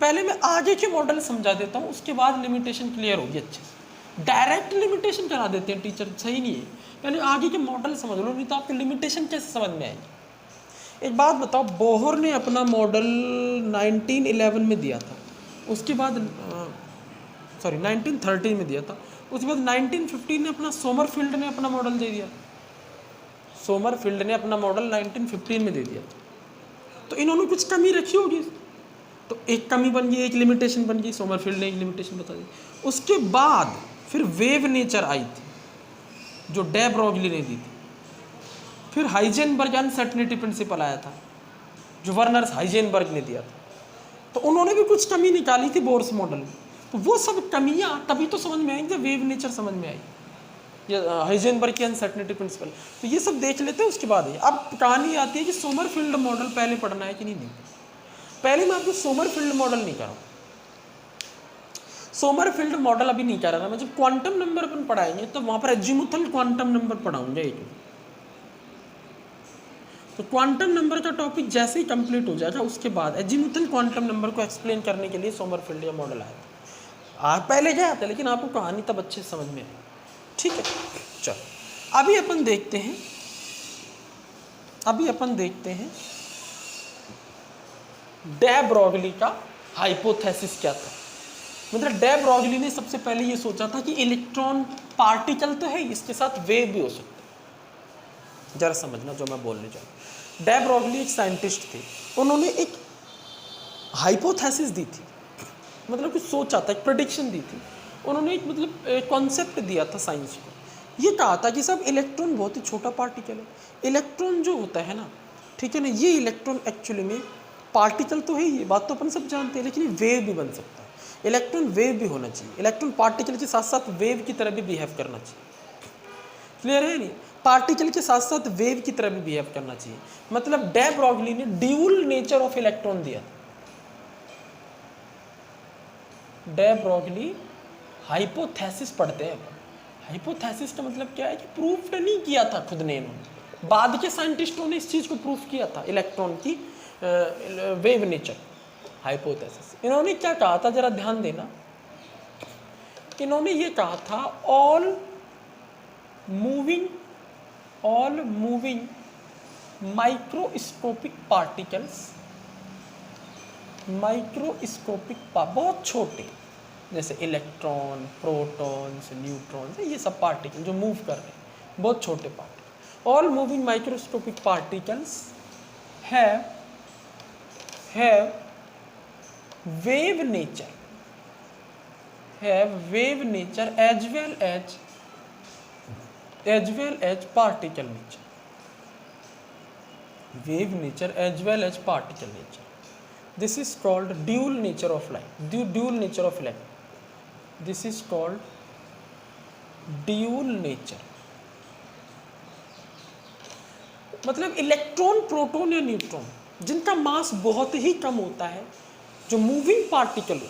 पहले मैं आगे के मॉडल समझा देता हूँ, उसके बाद लिमिटेशन क्लियर होगी अच्छे से। डायरेक्ट लिमिटेशन करा देते हैं टीचर, सही नहीं है, पहले आगे के मॉडल समझ लो, नहीं तो आपकी लिमिटेशन कैसे समझ में आएगी। एक बात बताओ, बोहर ने अपना मॉडल 1911 में दिया था, उसके बाद सॉरी 1913 में दिया था, उसके बाद 1915 ने अपना सोमरफील्ड ने अपना मॉडल दे दिया, सोमरफील्ड ने अपना मॉडल 1915 में दे दिया। तो इन्होंने कुछ कमी रखी होगी, तो एक कमी बन गई, एक लिमिटेशन बन गई, सोमरफील्ड ने एक लिमिटेशन बता दी। उसके बाद फिर वेव नेचर आई थी जो डे ब्रॉगली ने दी थी, फिर हाइजेनबर्ग अनसर्टेनिटी प्रिंसिपल आया था जो वर्नर हाइजेनबर्ग ने दिया था। तो उन्होंने भी कुछ कमी निकाली थी बोर्स मॉडल में, तो वो सब कमियां तभी तो समझ में आई जब वेव नेचर समझ में आई, या हाइजेनबर्ग की अनसर्टेनिटी प्रिंसिपल। तो ये सब देख लेते हैं, उसके बाद ही अब कहानी आती है कि सोमरफील्ड मॉडल पहले पढ़ना है कि नहीं। पहले मैं आपको सोमरफील्ड मॉडल नहीं कर रहा हूँ, सोमरफील्ड मॉडल अभी नहीं कर रहा, मैं जब क्वांटम नंबर अपन पढ़ाएंगे तो वहां पर अजीमुथल क्वांटम नंबर पढ़ाऊंगा एक। तो क्वांटम नंबर का टॉपिक जैसे ही कंप्लीट हो जाएगा, उसके बाद अजीमुथल क्वांटम नंबर को एक्सप्लेन करने के लिए सोमरफील्ड या मॉडल आया था। पहले क्या आता है, लेकिन आपको कहानी तब अच्छे से समझ में आई। ठीक है, चलो अभी अपन देखते हैं, अभी अपन देखते हैं डे ब्रॉगली का हाइपोथेसिस क्या था। मतलब डे ब्रॉगली ने सबसे पहले ये सोचा था कि इलेक्ट्रॉन पार्टिकल तो है, इसके साथ वेव भी हो सकता है। जरा समझना जो मैं बोलने जा रहा हूँ। डे ब्रॉगली एक साइंटिस्ट थे, उन्होंने एक हाइपोथेसिस दी थी, मतलब कुछ सोचा था, एक प्रेडिक्शन दी थी उन्होंने, एक मतलब कॉन्सेप्ट दिया था साइंस को। ये कहा था कि सब इलेक्ट्रॉन बहुत ही छोटा पार्टिकल है, इलेक्ट्रॉन जो होता है ना, ठीक है ना, ये इलेक्ट्रॉन एक्चुअली में पार्टिकल तो है, ये बात तो अपन सब जानते हैं, लेकिन ये वेव भी बन सकता है। इलेक्ट्रॉन वेव भी होना चाहिए, इलेक्ट्रॉन पार्टिकल के साथ साथ वेव की तरह भी बिहेव करना चाहिए। क्लियर है नहीं, पार्टिकल के साथ साथ वेव की तरह भी बिहेव करना चाहिए। मतलब डे ब्रॉगली ने ड्यूल नेचर ऑफ इलेक्ट्रॉन दिया। डे ब्रॉगली हाइपोथेसिस पढ़ते हैं, हाइपोथेसिस का मतलब क्या है कि प्रूफ नहीं किया था खुद ने, इन्होंने बाद के साइंटिस्टों ने इस चीज को प्रूफ किया था, इलेक्ट्रॉन की वेव नेचर, हाइपोथेसिस। इन्होंने क्या कहा था, जरा ध्यान देना, इन्होंने ये कहा था ऑल मूविंग माइक्रोस्कोपिक पार्टिकल्स, बहुत छोटे, जैसे इलेक्ट्रॉन, प्रोटॉन्स, न्यूट्रॉन्स, ये सब पार्टिकल जो मूव कर रहे हैं, बहुत छोटे particle. All moving microscopic particles have wave nature as well as particle nature, wave nature as well as particle nature. This is called dual nature of light, dual nature of light. This is called dual nature मतलब electron, proton या neutron जिनका मास बहुत ही कम होता है, जो moving particle हो,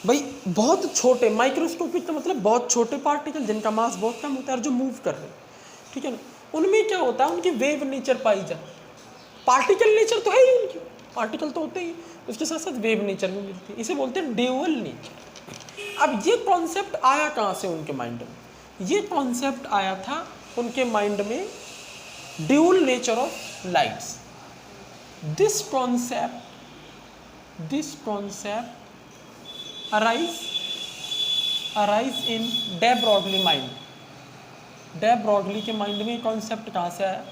भाई बहुत छोटे, माइक्रोस्कोपिक का मतलब बहुत छोटे पार्टिकल जिनका मास बहुत कम होता है और जो मूव कर रहे हैं, ठीक है ना, उनमें क्या होता है, उनकी वेव नेचर पाई जाती है। पार्टिकल नेचर तो है ही उनकी, पार्टिकल तो होते ही, उसके साथ साथ वेव नेचर भी मिलती है, इसे बोलते हैं ड्यूअल नेचर। अब ये कॉन्सेप्ट आया कहाँ से उनके माइंड में? ये कॉन्सेप्ट आया था उनके माइंड में dual nature of lights. This concept arise in de Broglie mind. De Broglie के माइंड में कॉन्सेप्ट कहाँ से आया?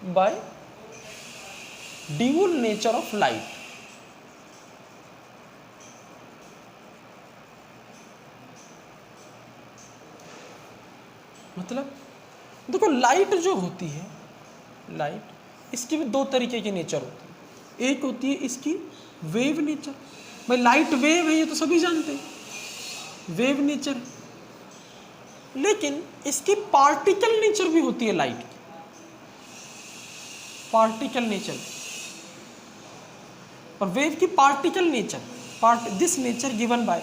By dual nature of light. मतलब देखो, लाइट जो होती है, लाइट, इसकी भी दो तरीके की नेचर होती है। एक होती है इसकी वेव नेचर, भाई लाइट वेव है, ये तो सभी जानते हैं, वेव नेचर। लेकिन इसकी पार्टिकल नेचर भी होती है लाइट की, पार्टिकल नेचर। और वेव की particle nature, this nature given by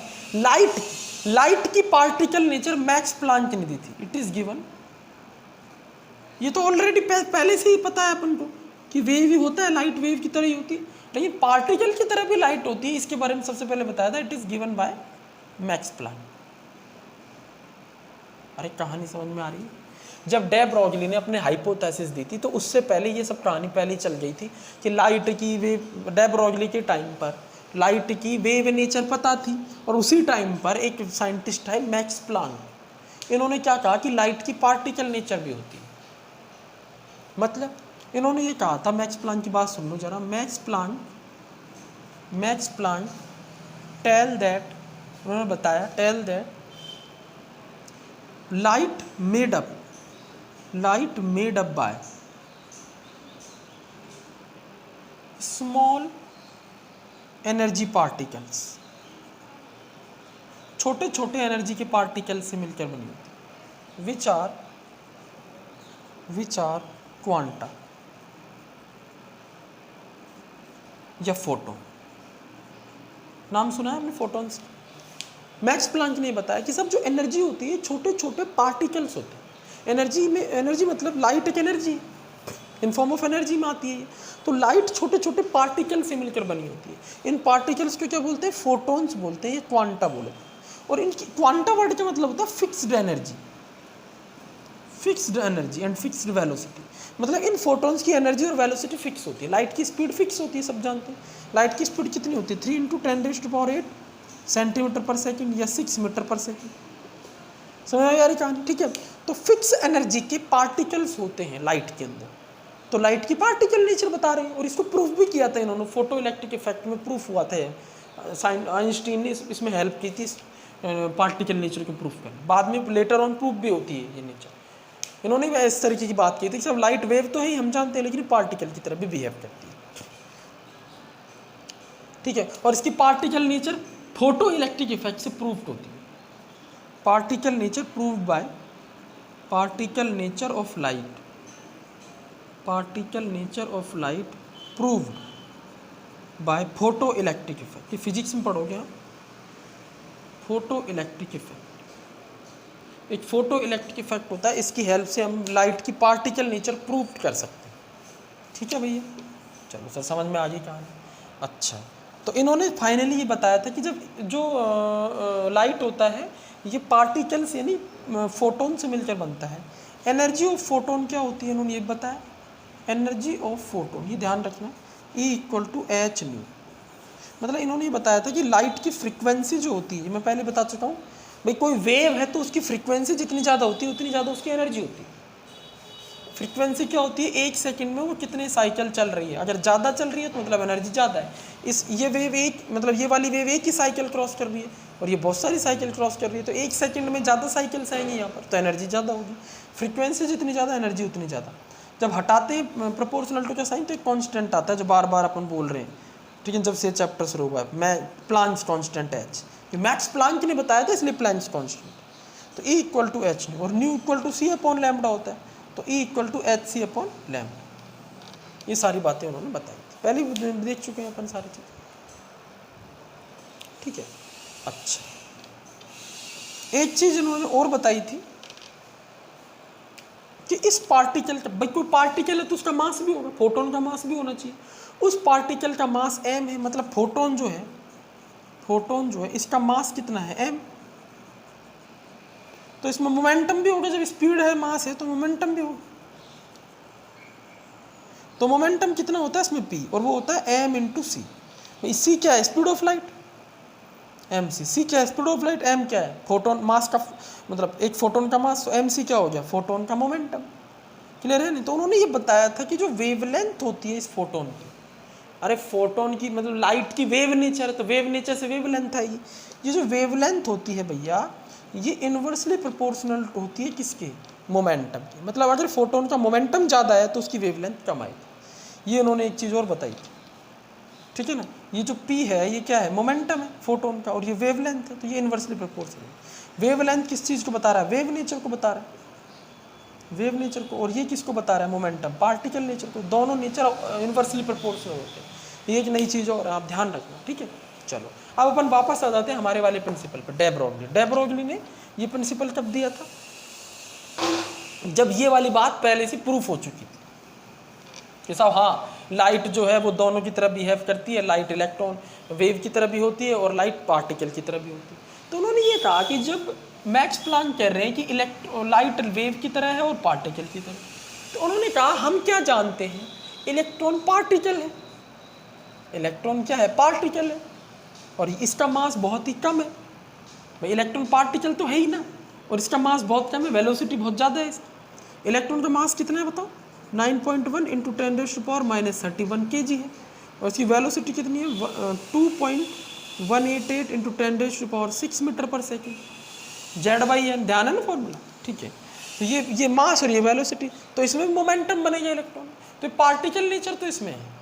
light की पार्टिकल नेचर मैक्स प्लांक ने दी थी। इट इज गिवन, ये तो ऑलरेडी पहले से ही पता है अपन को कि वेव ही होता है, लाइट वेव की तरह ही होती है, लेकिन पार्टिकल की तरह भी लाइट होती है, इसके बारे में सबसे पहले बताया था। It is given by max Planck. अरे कहानी समझ में आ रही है? जब डे ब्रॉगली ने अपने हाइपोथेसिस दी थी तो उससे पहले ये सब कहानी पहले चल गई थी कि लाइट की वेव, डे ब्रॉगली के टाइम पर लाइट की वेव नेचर पता थी। और उसी टाइम पर एक साइंटिस्ट है मैक्स प्लांक, इन्होंने क्या कहा कि लाइट की पार्टिकल नेचर भी होती है। मतलब इन्होंने ये कहा था, मैक्स प्लांक की बात सुन लो जरा। मैक्स प्लांक टेल दैट, उन्होंने बताया, tell that light made up by small energy particles, छोटे छोटे एनर्जी के पार्टिकल से मिलकर बनी होती, विच आर क्वांटा या फोटोन। नाम सुना है आपने फोटॉन्स? मैक्स प्लांक ने बताया कि सब जो एनर्जी होती है छोटे छोटे पार्टिकल्स होते हैं। एनर्जी मतलब लाइट एक energy in form of energy में आती है। तो लाइट छोटे छोटे पार्टिकल से मिलकर बनी होती है। इन पार्टिकल्स को क्या बोलते हैं? फोटॉन्स बोलते हैं, ये क्वांटा बोलते हैं। और इनकी क्वांटा वर्ड का मतलब होता है fixed energy and fixed velocity. मतलब इन फोटॉन्स की एनर्जी और वेलोसिटी फिक्स होती है। लाइट की स्पीड फिक्स होती है, सब जानते हैं। लाइट की स्पीड कितनी होती है? 3 × 10⁸ सेंटीमीटर पर सेकंड या 6 मीटर पर सेकंड। समझ में आ रही कहानी? ठीक है। तो फिक्स एनर्जी के पार्टिकल्स होते हैं लाइट के अंदर। तो लाइट की पार्टिकल नेचर बता रहे हैं और इसको प्रूफ भी किया था इन्होंने, फोटो इलेक्ट्रिक इफेक्ट में प्रूफ हुआ था। आइंस्टीन ने इसमें हेल्प की थी पार्टिकल नेचर को प्रूफ करने। बाद में लेटर ऑन प्रूफ भी होती है ये नेचर। इन्होंने भी इस तरीके की बात की थी कि सब लाइट वेव तो है ही, हम जानते हैं, लेकिन पार्टिकल की तरह भी बिहेव करती है। ठीक है। और इसकी particle nature photo electric effect से प्रूव्ड होती है। Particle nature proved bye particle nature of light proved bye photo electric effect. ये फिजिक्स में पढ़ोगे आप, फोटो इलेक्ट्रिक इफेक्ट। एक फोटो इलेक्ट्रिक इफेक्ट होता है, इसकी हेल्प से हम लाइट की पार्टिकल नेचर प्रूव कर सकते हैं। ठीक है भैया, चलो सर समझ में आ गई कहानी। अच्छा, तो इन्होंने फाइनली ये बताया था कि जब जो लाइट होता है ये पार्टिकल्स यानी फोटोन से मिलकर बनता है। एनर्जी ऑफ फोटोन क्या होती है इन्होंने ये बताया। एनर्जी ऑफ फोटोन, ये ध्यान रखना, E = h²। मतलब इन्होंने ये बताया था कि लाइट की फ्रीक्वेंसी जो होती है, मैं पहले बता चुका हूँ भाई, कोई वेव है तो उसकी फ्रीक्वेंसी जितनी ज़्यादा होती है उतनी ज़्यादा उसकी एनर्जी होती है। फ्रीक्वेंसी क्या होती है? 1 सेकंड में वो कितने साइकिल चल रही है। अगर ज़्यादा चल रही है तो मतलब एनर्जी ज़्यादा है। ये वेव ये वाली वेव एक ही साइकिल क्रॉस कर रही है और ये बहुत सारी साइकिल क्रॉस कर रही है, तो 1 सेकंड में ज़्यादा साइकिल्स आएंगी यहाँ पर, तो एनर्जी ज़्यादा होगी। फ्रीक्वेंसी जितनी ज़्यादा एनर्जी उतनी ज़्यादा। जब हटाते हैं प्रोपोर्शनल टू का साइन तो एक कॉन्स्टेंट आता है जो बार बार अपन बोल रहे हैं। ठीक है, जब से चैप्टर शुरू हुआ है, मैं Planck's constant h, max Planck ने बताया था इसलिए प्लांक्स कॉन्स्टेंट। तो E = h और ν = c/λ होता है। तो E equal to H C upon lambda. ये सारी बातें उन्होंने बताई थी, पहले भी देख चुके हैं अपन सारी चीज़, ठीक है। अच्छा, एक चीज़ इन्होंने और बताई थी कि इस पार्टिकल का, भाई कोई पार्टिकल है तो उसका मास भी होगा, फोटोन का मास भी होना चाहिए। उस पार्टिकल का मास m है, मतलब फोटोन जो है इसका मास कितना है m। तो इसमें मोमेंटम भी होगा, जब स्पीड है मास है तो मोमेंटम भी होगा। तो मोमेंटम कितना होता है इसमें p, और वो होता है m इंटू सी। सी क्या है, speed of light, M C क्या है, स्पीड ऑफ लाइट, एम क्या है, फोटोन मास का, मतलब एक फोटोन का मास, तो एम सी क्या हो गया, फोटोन का मोमेंटम। क्लियर है नहीं। तो उन्होंने ये बताया था कि जो वेवलेंथ होती है इस फोटोन की, अरे फोटोन की मतलब लाइट की वेव नेचर है, तो वेव नेचर से वेवलेंथ आएगी। ये जो वेवलेंथ होती है भैया, ये इन्वर्सली प्रोपोर्शनल होती है किसके, मोमेंटम की। मतलब अगर फोटोन का मोमेंटम ज़्यादा है तो उसकी वेवलेंथ कम आएगी। ये उन्होंने एक चीज़ और बताई थी, ठीक है ना। ये जो P है ये क्या है, मोमेंटम है फोटोन का, और ये वेवलेंथ है, तो ये इन्वर्सली प्रोपोर्शनल है। वेवलेंथ किस चीज़ को बता रहा है, वेव नेचर को बता रहा है, वेव नेचर को। और ये किसको बता रहा है, मोमेंटम, पार्टिकल नेचर को। दोनों नेचर इन्वर्सली प्रोपोर्शनल होते हैं। ये एक नई चीज़ और आप ध्यान रखना, ठीक है। चलो अब अपन वापस आ जाते हैं हमारे वाले प्रिंसिपल पर, डे ब्रॉगली। डे ब्रॉगली ने ये प्रिंसिपल कब दिया था, जब ये वाली बात पहले से प्रूफ हो चुकी थी कि साहब हाँ, लाइट जो है वो दोनों की तरह बिहेव करती है, लाइट इलेक्ट्रॉन वेव की तरह भी होती है और लाइट पार्टिकल की तरह भी होती है। तो उन्होंने ये कहा कि जब मैक्स प्लैंक कह रहे हैं कि लाइट वेव की तरह है और पार्टिकल की तरह, तो उन्होंने कहा हम क्या जानते हैं, इलेक्ट्रॉन पार्टिकल है, इलेक्ट्रॉन क्या है, पार्टिकल है, और इसका मास बहुत ही कम है। भाई इलेक्ट्रॉन पार्टिकल तो है ही ना, और इसका मास बहुत कम है, वेलोसिटी बहुत ज़्यादा है इसका। इलेक्ट्रॉन का मास कितना है बताओ, 9.1 इंटू 10⁻³ kg है, और इसकी वेलोसिटी कितनी है, 2.188 इंटू 10⁻6 मीटर पर सेकेंड। Z/n ध्यान है ना फॉर्मूला, ठीक है। तो ये मास और ये वेलोसिटी, तो इसमें मोमेंटम बनेगा इलेक्ट्रॉन। तो पार्टिकल नेचर तो इसमें है।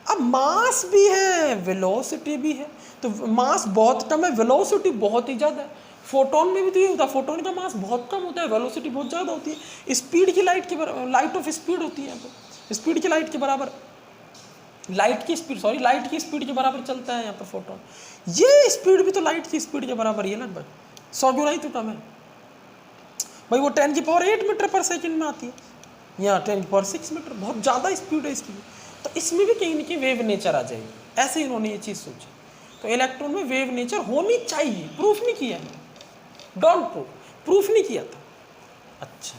अब मास भी है, वेलोसिटी भी है, तो मास बहुत कम है, वेलोसिटी बहुत ही ज़्यादा है। फोटोन में भी तो ये होता है, फोटोन का मास बहुत कम होता है, वेलोसिटी बहुत ज़्यादा होती है। स्पीड की लाइट की लाइट ऑफ स्पीड होती है, यहाँ पर स्पीड की लाइट के बराबर, लाइट की स्पीड के बराबर चलता है यहाँ पर फोटोन। ये स्पीड भी तो लाइट की स्पीड के बराबर ही है, लगभग 100 गुना ही तो कम है भाई। वो 10⁸ मीटर पर सेकेंड में आती है, यहाँ 10⁶ मीटर, बहुत ज़्यादा स्पीड है इसकी। तो इसमें भी कहीं ना कहीं वेव नेचर आ जाएगी, ऐसे इन्होंने ये चीज़ सोची। तो इलेक्ट्रॉन में वेव नेचर होनी चाहिए, प्रूफ नहीं किया है, डोंट प्रूफ नहीं किया था। अच्छा,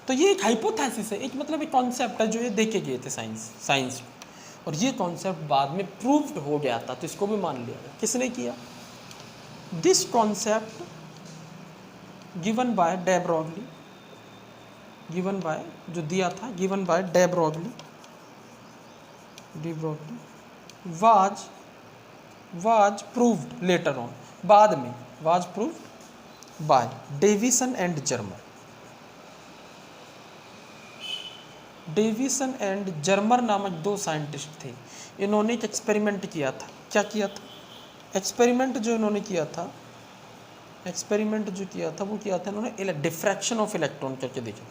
तो ये एक हाइपोथेसिस है, एक मतलब एक कॉन्सेप्ट है जो ये देखे गए थे साइंस, और ये कॉन्सेप्ट बाद में प्रूव्ड हो गया था, तो इसको भी मान लिया गया। किसने किया, this concept given by de Broglie, given by जो दिया था, given by de Broglie was proved later on, बाद में was proved by Davisson and Germer. Davisson and Germer नामक दो साइंटिस्ट थे, इन्होंने एक एक्सपेरिमेंट किया था। क्या किया था, एक्सपेरिमेंट जो इन्होंने किया था, वो किया था इन्होंने डिफ्रैक्शन ऑफ इलेक्ट्रॉन करके देखा।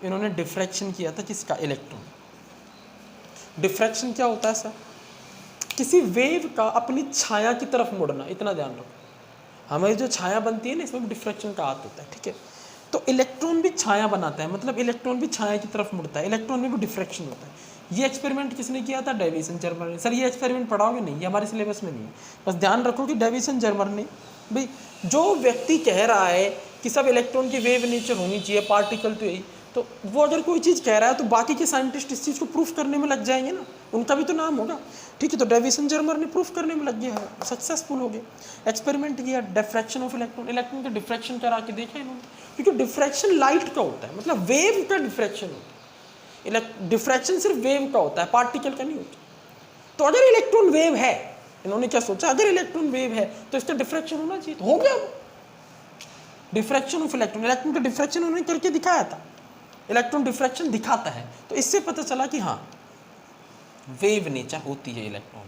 इन्होंने डिफ्रैक्शन किया था किसका, इलेक्ट्रॉन। डिफ्रैक्शन क्या होता है सर, किसी वेव का अपनी छाया की तरफ मुड़ना, इतना ध्यान रखो। हमारी जो छाया बनती है ना, इसमें भी डिफ्रैक्शन का हाथ होता है, ठीक है। तो इलेक्ट्रॉन भी छाया बनाता है, मतलब इलेक्ट्रॉन भी छाया की तरफ मुड़ता है, इलेक्ट्रॉन में भी डिफ्रैक्शन होता है। ये एक्सपेरिमेंट किसने किया था, डेविसन जर्मर ने। सर ये एक्सपेरिमेंट पढ़ाओगे नहीं, ये हमारे सिलेबस में नहीं है, बस ध्यान रखो कि डेविसन जर्मर ने। भाई जो व्यक्ति कह रहा है कि सब इलेक्ट्रॉन की वेव नेचर होनी चाहिए, पार्टिकल तो यही, तो वो अगर कोई चीज़ कह रहा है तो बाकी के साइंटिस्ट इस चीज़ को प्रूफ करने में लग जाएंगे ना, उनका भी तो नाम होगा, ठीक है। तो डेविसन जर्मर ने प्रूफ करने में लग गया है, सक्सेसफुल हो गए। एक्सपेरिमेंट किया, डिफ्रैक्शन ऑफ इलेक्ट्रॉन, इलेक्ट्रॉन का डिफ्रैक्शन करा के देखा इन्होंने, क्योंकि डिफ्रैक्शन लाइट का होता है, मतलब वेव का डिफ्रैक्शन होता है। डिफ्रैक्शन सिर्फ वेव का होता है, पार्टिकल का नहीं होता। तो अगर इलेक्ट्रॉन वेव है, इन्होंने क्या सोचा, अगर इलेक्ट्रॉन वेव है तो इसका डिफ्रैक्शन होना चाहिए, तो हो गया डिफ्रैक्शन ऑफ इलेक्ट्रॉन। इलेक्ट्रॉन का डिफ्रैक्शन उन्होंने करके दिखाया था, इलेक्ट्रॉन डिफ्रैक्शन दिखाता है, तो इससे पता चला कि हाँ वेव नेचर होती है इलेक्ट्रॉन,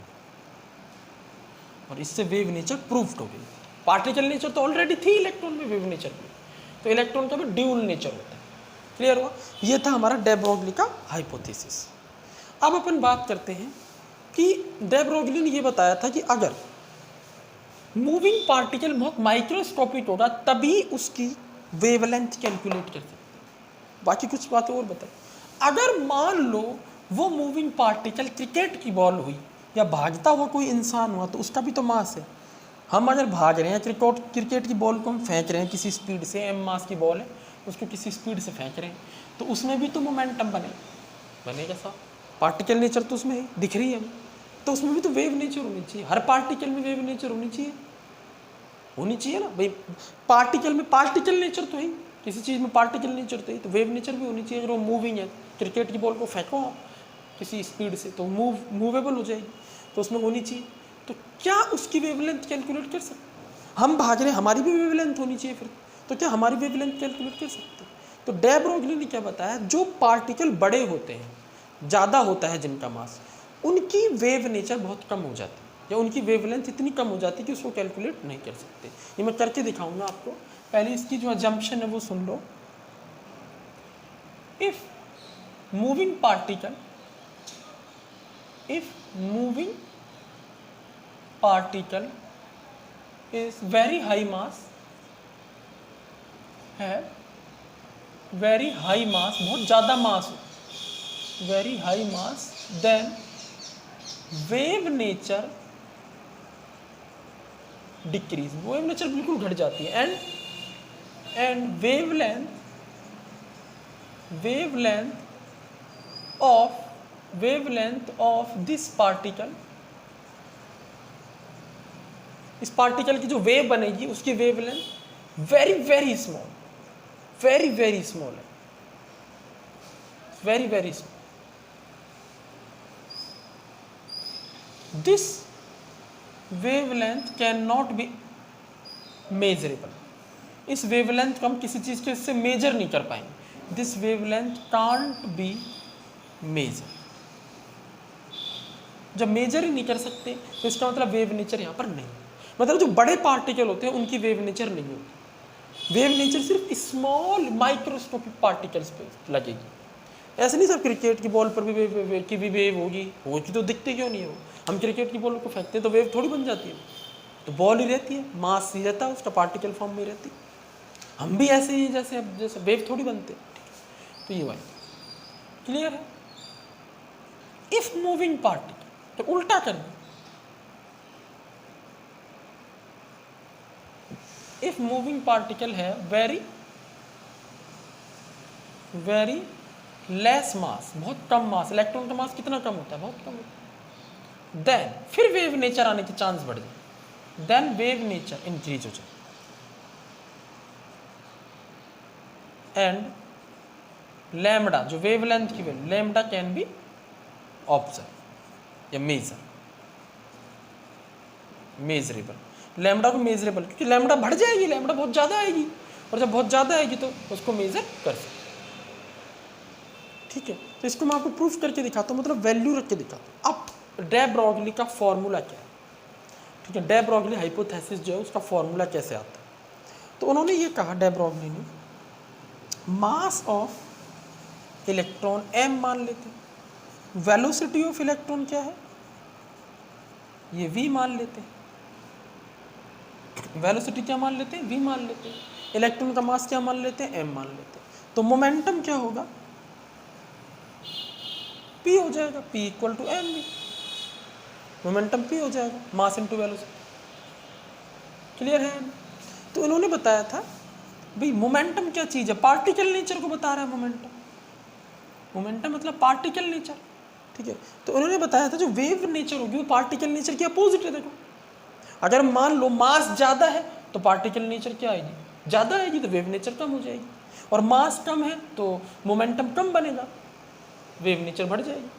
और इससे वेव नेचर प्रूव्ड हो गई। पार्टिकल नेचर तो ऑलरेडी थी इलेक्ट्रॉन में, वेव नेचर में। तो इलेक्ट्रॉन का भी ड्यूल नेचर होता है, क्लियर हुआ? ये था हमारा डे ब्रोगली का हाइपोथेसिस। अब अपन बात करते हैं कि डे ब्रोगली ने ये बताया था कि अगर मूविंग पार्टिकल बहुत माइक्रोस्कोपिक होगा तभी उसकी वेवलेंथ कैलकुलेट कर सकते हैं। बाकी कुछ बातें और बताएं। अगर मान लो वो मूविंग पार्टिकल क्रिकेट की बॉल हुई या भागता हुआ कोई इंसान हुआ, तो उसका भी तो मास है। हम अगर भाग रहे हैं, क्रिकेट की बॉल को हम फेंक रहे हैं किसी स्पीड से, m मास की बॉल है, उसको किसी स्पीड से फेंक रहे हैं, तो उसमें भी तो मोमेंटम बनेगा साहब। पार्टिकल नेचर तो उसमें दिख रही है हमें, तो उसमें भी तो वेव नेचर होनी चाहिए। हर पार्टिकल में वेव नेचर होनी चाहिए ना भाई। पार्टिकल में पार्टिकल नेचर तो है, किसी चीज़ में पार्टिकल नेचर तो है, तो वेव नेचर भी होनी चाहिए। अगर वो मूविंग है, क्रिकेट की बॉल को फेंको आप किसी स्पीड से तो मूवेबल हो जाएगी, तो उसमें होनी चाहिए। तो क्या उसकी वेवलेंथ कैलकुलेट कर सकते? हम भाग रहे, हमारी भी वेवलेंथ होनी चाहिए फिर, तो क्या हमारी वेवलेंथ कैलकुलेट कर सकते? तो डे ब्रोगली ने क्या बताया, जो पार्टिकल बड़े होते हैं, ज़्यादा होता है जिनका मास, उनकी वेव नेचर बहुत कम हो जाती है, या उनकी वेवलेंथ इतनी कम हो जाती है कि उसको कैलकुलेट नहीं कर सकते। ये मैं करके दिखाऊंगा आपको। पहले इसकी जो अजम्पशन है वो सुन लो। If moving particle is very high mass, है very high mass, बहुत ज़्यादा मास हो, very high mass, then wave nature decrease, wave nature बिल्कुल घट जाती है, and wavelength of this particle, इस पार्टिकल की जो वेव बनेगी उसकी वेवलेंथ वेरी वेरी स्मॉल है, very small. This wavelength can not be measurable, इस वेवलेंथ को हम किसी चीज के से मेजर नहीं कर पाएंगे। This wavelength can't be measure, जब मेजर ही नहीं कर सकते तो इसका मतलब वेव नेचर यहाँ पर नहीं, मतलब जो बड़े पार्टिकल होते हैं उनकी वेव नेचर नहीं होती। वेव नेचर सिर्फ स्मॉल माइक्रोस्कोपिक पार्टिकल्स पे लगेगी। ऐसे नहीं सब क्रिकेट की बॉल पर भी वेव होगी तो दिखते क्यों नहीं है वो? हम क्रिकेट की बॉल को फेंकते हैं तो वेव थोड़ी बन जाती है, तो बॉल ही रहती है, मास ही रहता है उसका, पार्टिकल फॉर्म में रहती है। हम भी ऐसे ही जैसे वेव थोड़ी बनते हैं। तो ये वाली क्लियर है। इफ मूविंग पार्टिकल, तो उल्टा कर दो, इफ मूविंग पार्टिकल है वेरी लेस मास, बहुत कम मास, इलेक्ट्रॉन का मास कितना कम होता है, बहुत कम होता है, देन फिर वेव नेचर आने के चांस बढ़ जाए, देन वेव नेचर इंक्रीज हो जाए, एंड लैम्डा, जो वेवलेंथ की value lambda can be observe या मेजरेबल, लैम्डा को मेजरेबल, क्योंकि लैम्डा बढ़ जाएगी, लैम्डा बहुत ज़्यादा आएगी, और जब बहुत ज़्यादा आएगी तो उसको मेजर कर सकते। ठीक है, तो इसको मैं आपको प्रूफ करके दिखाता हूँ, मतलब वैल्यू रख के दिखाता हूँ। अब डे ब्रोगली का फॉर्मूला क्या है? ठीक है, डे ब्रोगली हाइपोथेसिस जो है उसका फॉर्मूला कैसे आता है? तो उन्होंने ये कहा, डे ब्रोगली ने, मास ऑफ इलेक्ट्रॉन m मान लेते हैं, वेलोसिटी ऑफ इलेक्ट्रॉन क्या है, ये v मान लेते हैं, वेलोसिटी क्या मान लेते हैं, v मान लेते हैं, इलेक्ट्रॉन का मास क्या मान लेते हैं, m मान लेते हैं। तो मोमेंटम क्या होगा, p हो जाएगा, p equal to m v, momentum p हो जाएगा, मास इनटू वेलोसिटी। क्लियर है? तो इन्होंने बताया था भाई मोमेंटम क्या चीज़ है, पार्टिकल नेचर को बता रहा है मोमेंटम मतलब पार्टिकल नेचर। ठीक है, तो उन्होंने बताया था जो वेव नेचर होगी वो पार्टिकल नेचर की अपोजिट है। देखो, अगर मान लो मास ज़्यादा है तो पार्टिकल नेचर क्या आएगी, ज़्यादा आएगी, तो वेव नेचर कम हो जाएगी, और मास कम है तो मोमेंटम कम बनेगा, वेव नेचर बढ़ जाएगी।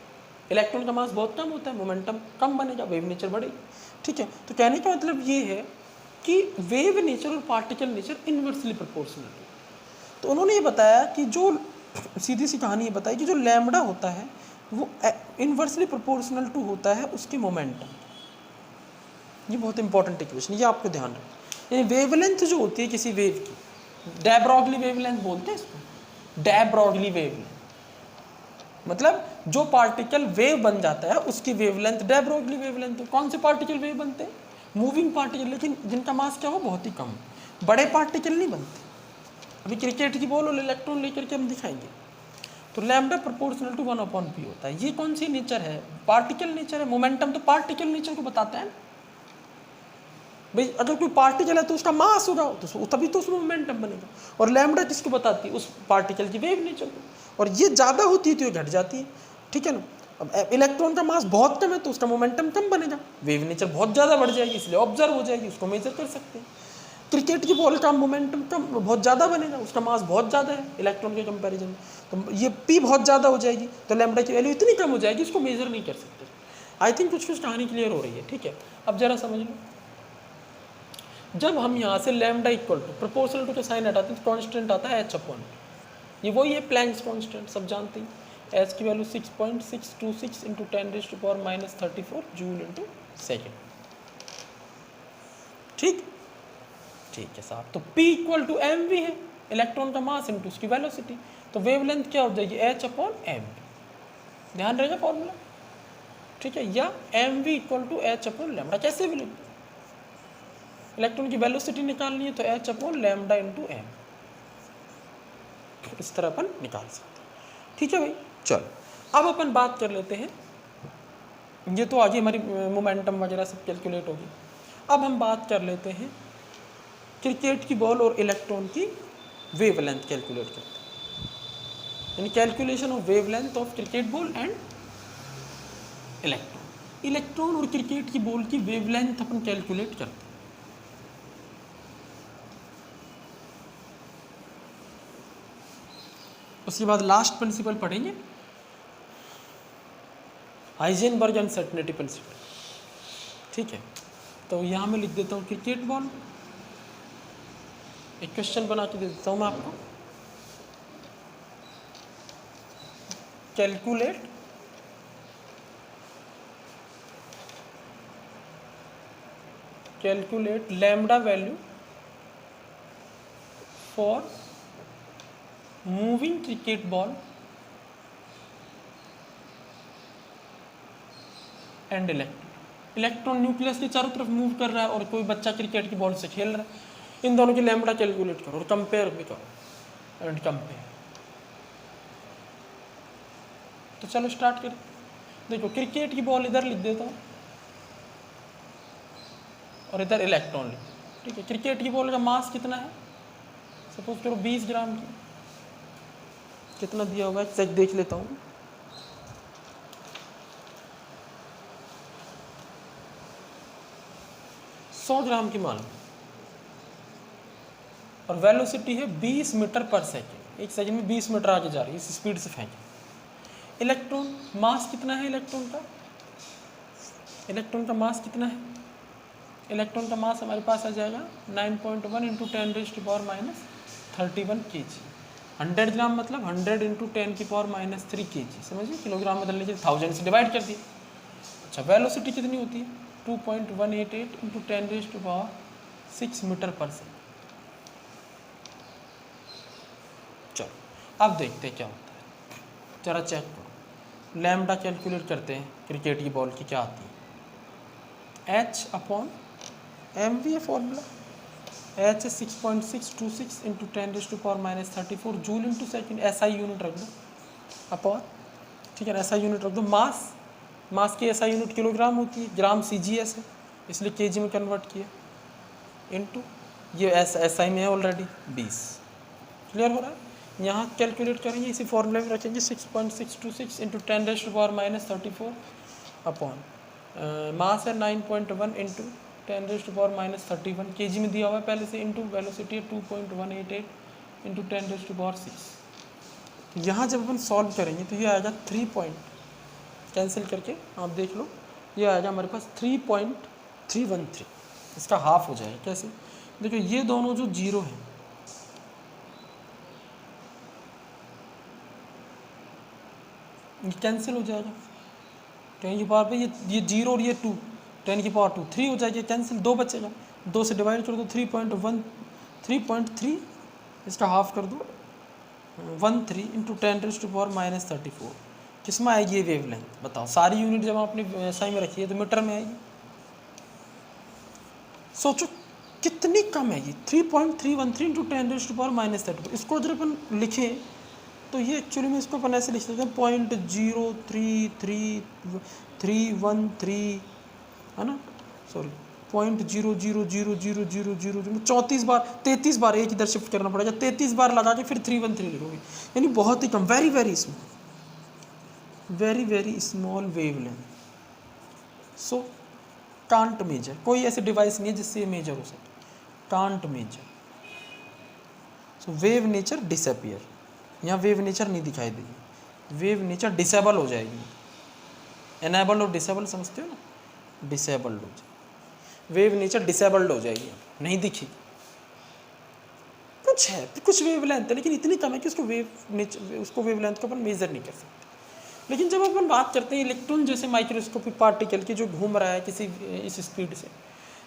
इलेक्ट्रॉन का मास बहुत कम होता है, मोमेंटम कम बनेगा, वेव नेचर बढ़ेगी। ठीक है, तो कहने का मतलब ये है कि वेव नेचर और पार्टिकल नेचर इन्वर्सली प्रोपोर्शनल है। तो उन्होंने ये बताया कि जो सीधी सी कहानी ये बताई कि जो लैम्डा होता है वो इन्वर्सली प्रोपोर्शनल टू होता है उसके मोमेंटम। ये बहुत इंपॉर्टेंट इक्वेशन, ये आपको ध्यान रखना। वेवलेंथ जो होती है किसी वेव की, डे ब्रोगली वेवलेंथ बोलते हैं इसको, डे ब्रॉडली वेवलेंथ, मतलब जो पार्टिकल वेव बन जाता है उसकी वेवलेंथ डे ब्रॉडली वेवलेंथ है। कौन से पार्टिकल वेव बनते हैं? मूविंग पार्टिकल, लेकिन जिनका मास क्या हो, बहुत ही कम, बड़े पार्टिकल नहीं बनते। अभी क्रिकेट की बॉल और इलेक्ट्रॉन लेकर के हम दिखाएंगे। तो लैम्डा प्रोपोर्शनल टू 1/p होता है। ये कौन सी नेचर है? पार्टिकल नेचर है। मोमेंटम तो पार्टिकल नेचर को बताता है। भाई अगर कोई पार्टिकल है तो उसका मास होगा, तो तभी तो उसमें मोमेंटम बनेगा। और लैम्डा किसको बताती है? उस पार्टिकल की वेव नेचर को। और ये ज़्यादा होती है तो ये घट जाती है, ठीक है ना। अब इलेक्ट्रॉन का मास बहुत कम है तो उसका मोमेंटम कम बनेगा, वेव नेचर बहुत ज़्यादा बढ़ जाएगी, इसलिए ऑब्जर्व हो जाएगी, उसको मेजर कर सकते हैं। क्रिकेट की बॉल का मोमेंटम कम बहुत ज़्यादा बनेगा, उसका मास बहुत ज़्यादा है इलेक्ट्रॉन के कंपैरिजन में, तो ये पी बहुत ज़्यादा हो जाएगी, तो लैम्डा की वैल्यू इतनी कम हो जाएगी उसको मेजर नहीं कर सकते। आई थिंक कुछ कहानी क्लियर हो रही है, ठीक है। अब जरा समझ लो, जब हम यहाँ से lambda equal to proportional to के साइन हटाते हैं तो कॉन्स्टेंट आता है एच अपॉन, ये वही है प्लैंक्स कॉन्स्टेंट, सब जानते हैं। एच की value 6.626 into 10⁻⁻34 joule into second, ठीक है साहब। तो P equal to M V है, इलेक्ट्रॉन का मास इंटू उसकी वेलोसिटी, तो वेवलेंथ क्या हो जाएगी? एच अपॉन एम, ध्यान रहेगा फॉर्मूला, ठीक है। या M V equal to H upon lambda, कैसे भी लिखते, इलेक्ट्रॉन की वेलोसिटी निकालनी है तो H upon lambda into M, इस तरह अपन निकाल सकते हैं, ठीक है भाई। चलो अब अपन बात कर लेते हैं, ये तो आगे हमारी मोमेंटम वगैरह सब कैलकुलेट होगी। अब हम बात कर लेते हैं क्रिकेट की बॉल और इलेक्ट्रॉन की वेवलेंथ कैलकुलेट करते हैं, यानी calculation of wavelength of cricket ball and electron. Electron और क्रिकेट की बॉल की वेवलेंथ अपन कैलकुलेट करते हैं। उसके बाद लास्ट प्रिंसिपल पढ़ेंगे, हाइजेनबर्ग अनसर्टेनिटी प्रिंसिपल, ठीक है। तो यहाँ मैं लिख देता हूँ क्रिकेट बॉल, एक क्वेश्चन बना के दे देता हूँ मैं आपको, calculate lambda value for moving cricket ball and electron nucleus के चारों तरफ मूव कर रहा है और कोई बच्चा क्रिकेट की बॉल से खेल रहा है, इन दोनों की लैम्डा कैलकुलेट करो और कंपेयर भी करो एंड कंपेयर। तो चलो स्टार्ट करें। देखो क्रिकेट की बॉल इधर लिख देता हूँ और इधर इलेक्ट्रॉन लिख, ठीक है। क्रिकेट की बॉल का मास कितना है? सपोज करो 20 ग्राम की, कितना दिया होगा चेक देख लेता हूँ। सौ ग्राम की मान, और वेलोसिटी है 20 मीटर पर सेकेंड, एक सेकेंड में 20 मीटर आगे जा रही है, इस स्पीड से फेंके। इलेक्ट्रॉन मास कितना है? इलेक्ट्रॉन का मास कितना है? इलेक्ट्रॉन का मास हमारे पास आ जाएगा 9.1 इंटू 10⁻31 kg। 100 ग्राम मतलब 100 इंटू 10⁻³ kg, समझिए, किलोग्राम बदल लीजिए, 1000 से डिवाइड कर दिए। अच्छा, वेलोसिटी कितनी होती है? 2.188 इंटू 10⁻6 मीटर पर सेकेंड। चलो अब देखते हैं क्या होता है, जरा चेक करो। लैम्डा कैलकुलेट करते हैं क्रिकेट की बॉल की, क्या आती है? एच अपॉन एम वी है फॉर्मूला, एच है 6.626 इंटू 10⁻34 जूल इंटू सेकेंड, ऐसा ही यूनिट रख दो अपॉन, ठीक है ना, ऐसा यूनिट रख दो। मास की ऐसा यूनिट किलोग्राम होती है, ग्राम CGS है इसलिए केजी में कन्वर्ट किया, इंटू ये SI में है ऑलरेडी 20। क्लियर हो रहा है? यहाँ कैलकुलेट करेंगे, इसी फॉर्मूले में रखेंगे 6.626 इंटू 10⁻34 अपॉन मास है 9.1 इंटू 10⁻31 kg में दिया हुआ है पहले से, इंटू वेलोसिटी है 2.188 इंटू 10⁻6। यहाँ जब अपन सॉल्व करेंगे तो ये आएगा 3 पॉइंट, कैंसिल करके आप देख लो, ये आएगा हमारे पास 3.313, इसका हाफ हो जाएगा। कैसे? देखो ये दोनों जो जीरो हैं, ये कैंसिल हो जाएगा, 10 की पावर पे ये 0 और ये 2, 10 की पावर 2, 3 हो जाएगी, कैंसिल, 2 बचेगा, 2 से डिवाइड कर दो, 3.3, इसका हाफ कर दो, 13 इंटू 10⁻⁻34 किस में आएगी ये वेवलेंथ? बताओ, सारी यूनिट जब आपने एसआई में रखी है तो मीटर में आएगी। सोचो कितनी कम है ये, 3.313 इंटू 10⁻⁻34। इसको अगर अपन लिखें तो ये एक्चुअली में इसको अपन ऐसे लिख सकते हैं 0.03313, है ना, सॉरी 0.0000000, 34 बार 33 बार एक इधर शिफ्ट करना पड़ेगा, 33 बार लगा के फिर 313 लिखोगे, यानी बहुत ही कम, very very small wavelength. So can't measure, कोई ऐसे डिवाइस नहीं है जिससे ये मेजर हो सके, can't measure. So wave nature disappear, यहाँ वेव नेचर नहीं दिखाई देगी, वेव नेचर डिसेबल हो जाएगी। एनेबल और डिसेबल समझते हो ना, डिसेबल्ड हो जाएगी, वेव नेचर डिसेबल्ड हो जाएगी, नहीं दिखी। कुछ है, कुछ वेवलेंथ है, लेकिन इतनी कम है कि उसको वेवलेंथ को अपन मेजर नहीं कर सकते। लेकिन जब अपन बात करते हैं इलेक्ट्रॉन जैसे माइक्रोस्कोपिक पार्टिकल की जो घूम रहा है किसी इस स्पीड से,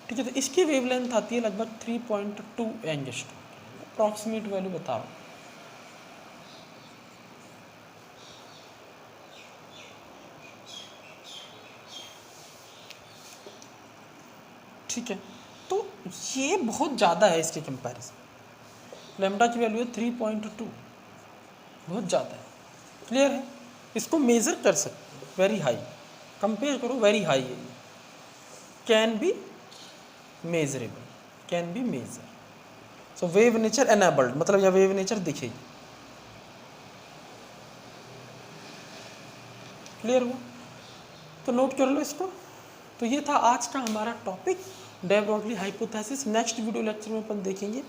ठीक है, तो इसकी वेवलेंथ आती है लगभग 3.2 एंगस्ट्रॉम, अप्रॉक्सीमेट वैल्यू बता रहा हूँ। ठीक है, तो ये बहुत ज़्यादा है इसके कंपैरिजन। लैम्डा की वैल्यू है 3.2, बहुत ज़्यादा है, क्लियर है। इसको मेज़र कर सकते हैं, वेरी हाई, कंपेयर करो, वेरी हाई है, can be measurable, can be measure. So wave nature enabled, मतलब यह वेव नेचर दिखेगी, क्लियर हुआ। तो नोट कर लो इसको। तो ये था आज का हमारा topic, day Broglie hypothesis. Next video lecture में अपन देखेंगे।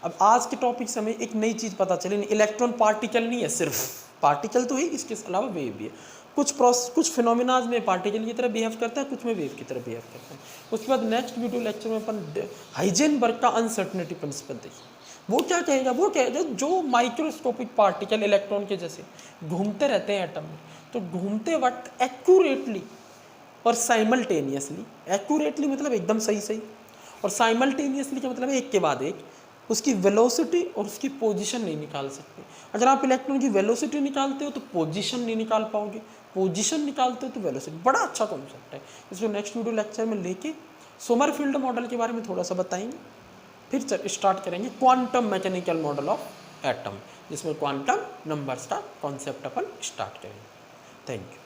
अब आज के टॉपिक से हमें एक नई चीज़ पता चली, इलेक्ट्रॉन पार्टिकल नहीं है, सिर्फ पार्टिकल तो है, इसके अलावा वेव भी है। कुछ फिनोमिनाज में पार्टिकल की तरह बिहेव करता है, कुछ में वेव की तरह बिहेव करता है। उसके बाद नेक्स्ट वीडियो लेक्चर में अपन हाइजेनबर्ग का अनसर्टनिटी प्रिंसिपल देखेंगे। वो क्या कहेगा, वो कहेगा जो माइक्रोस्कोपिक पार्टिकल इलेक्ट्रॉन के जैसे घूमते रहते हैं एटम में, तो घूमते वक्त एक्यूरेटली और साइमल्टेनियसली, एक्यूरेटली मतलब एकदम सही, और साइमल्टेनियसली का मतलब है एक के बाद एक, उसकी वेलोसिटी और उसकी पोजीशन नहीं निकाल सकते। अगर आप इलेक्ट्रॉन की वेलोसिटी निकालते हो तो पोजीशन नहीं निकाल पाओगे, पोजीशन निकालते हो तो वेलोसिटी। बड़ा अच्छा कॉन्सेप्ट है, इसको नेक्स्ट वीडियो लेक्चर में लेके सोमरफील्ड मॉडल के बारे में थोड़ा सा बताएंगे, फिर स्टार्ट करेंगे quantum mechanical model of atom, जिसमें क्वांटम नंबर्स का कॉन्सेप्ट अपन स्टार्ट करेंगे। Thank you.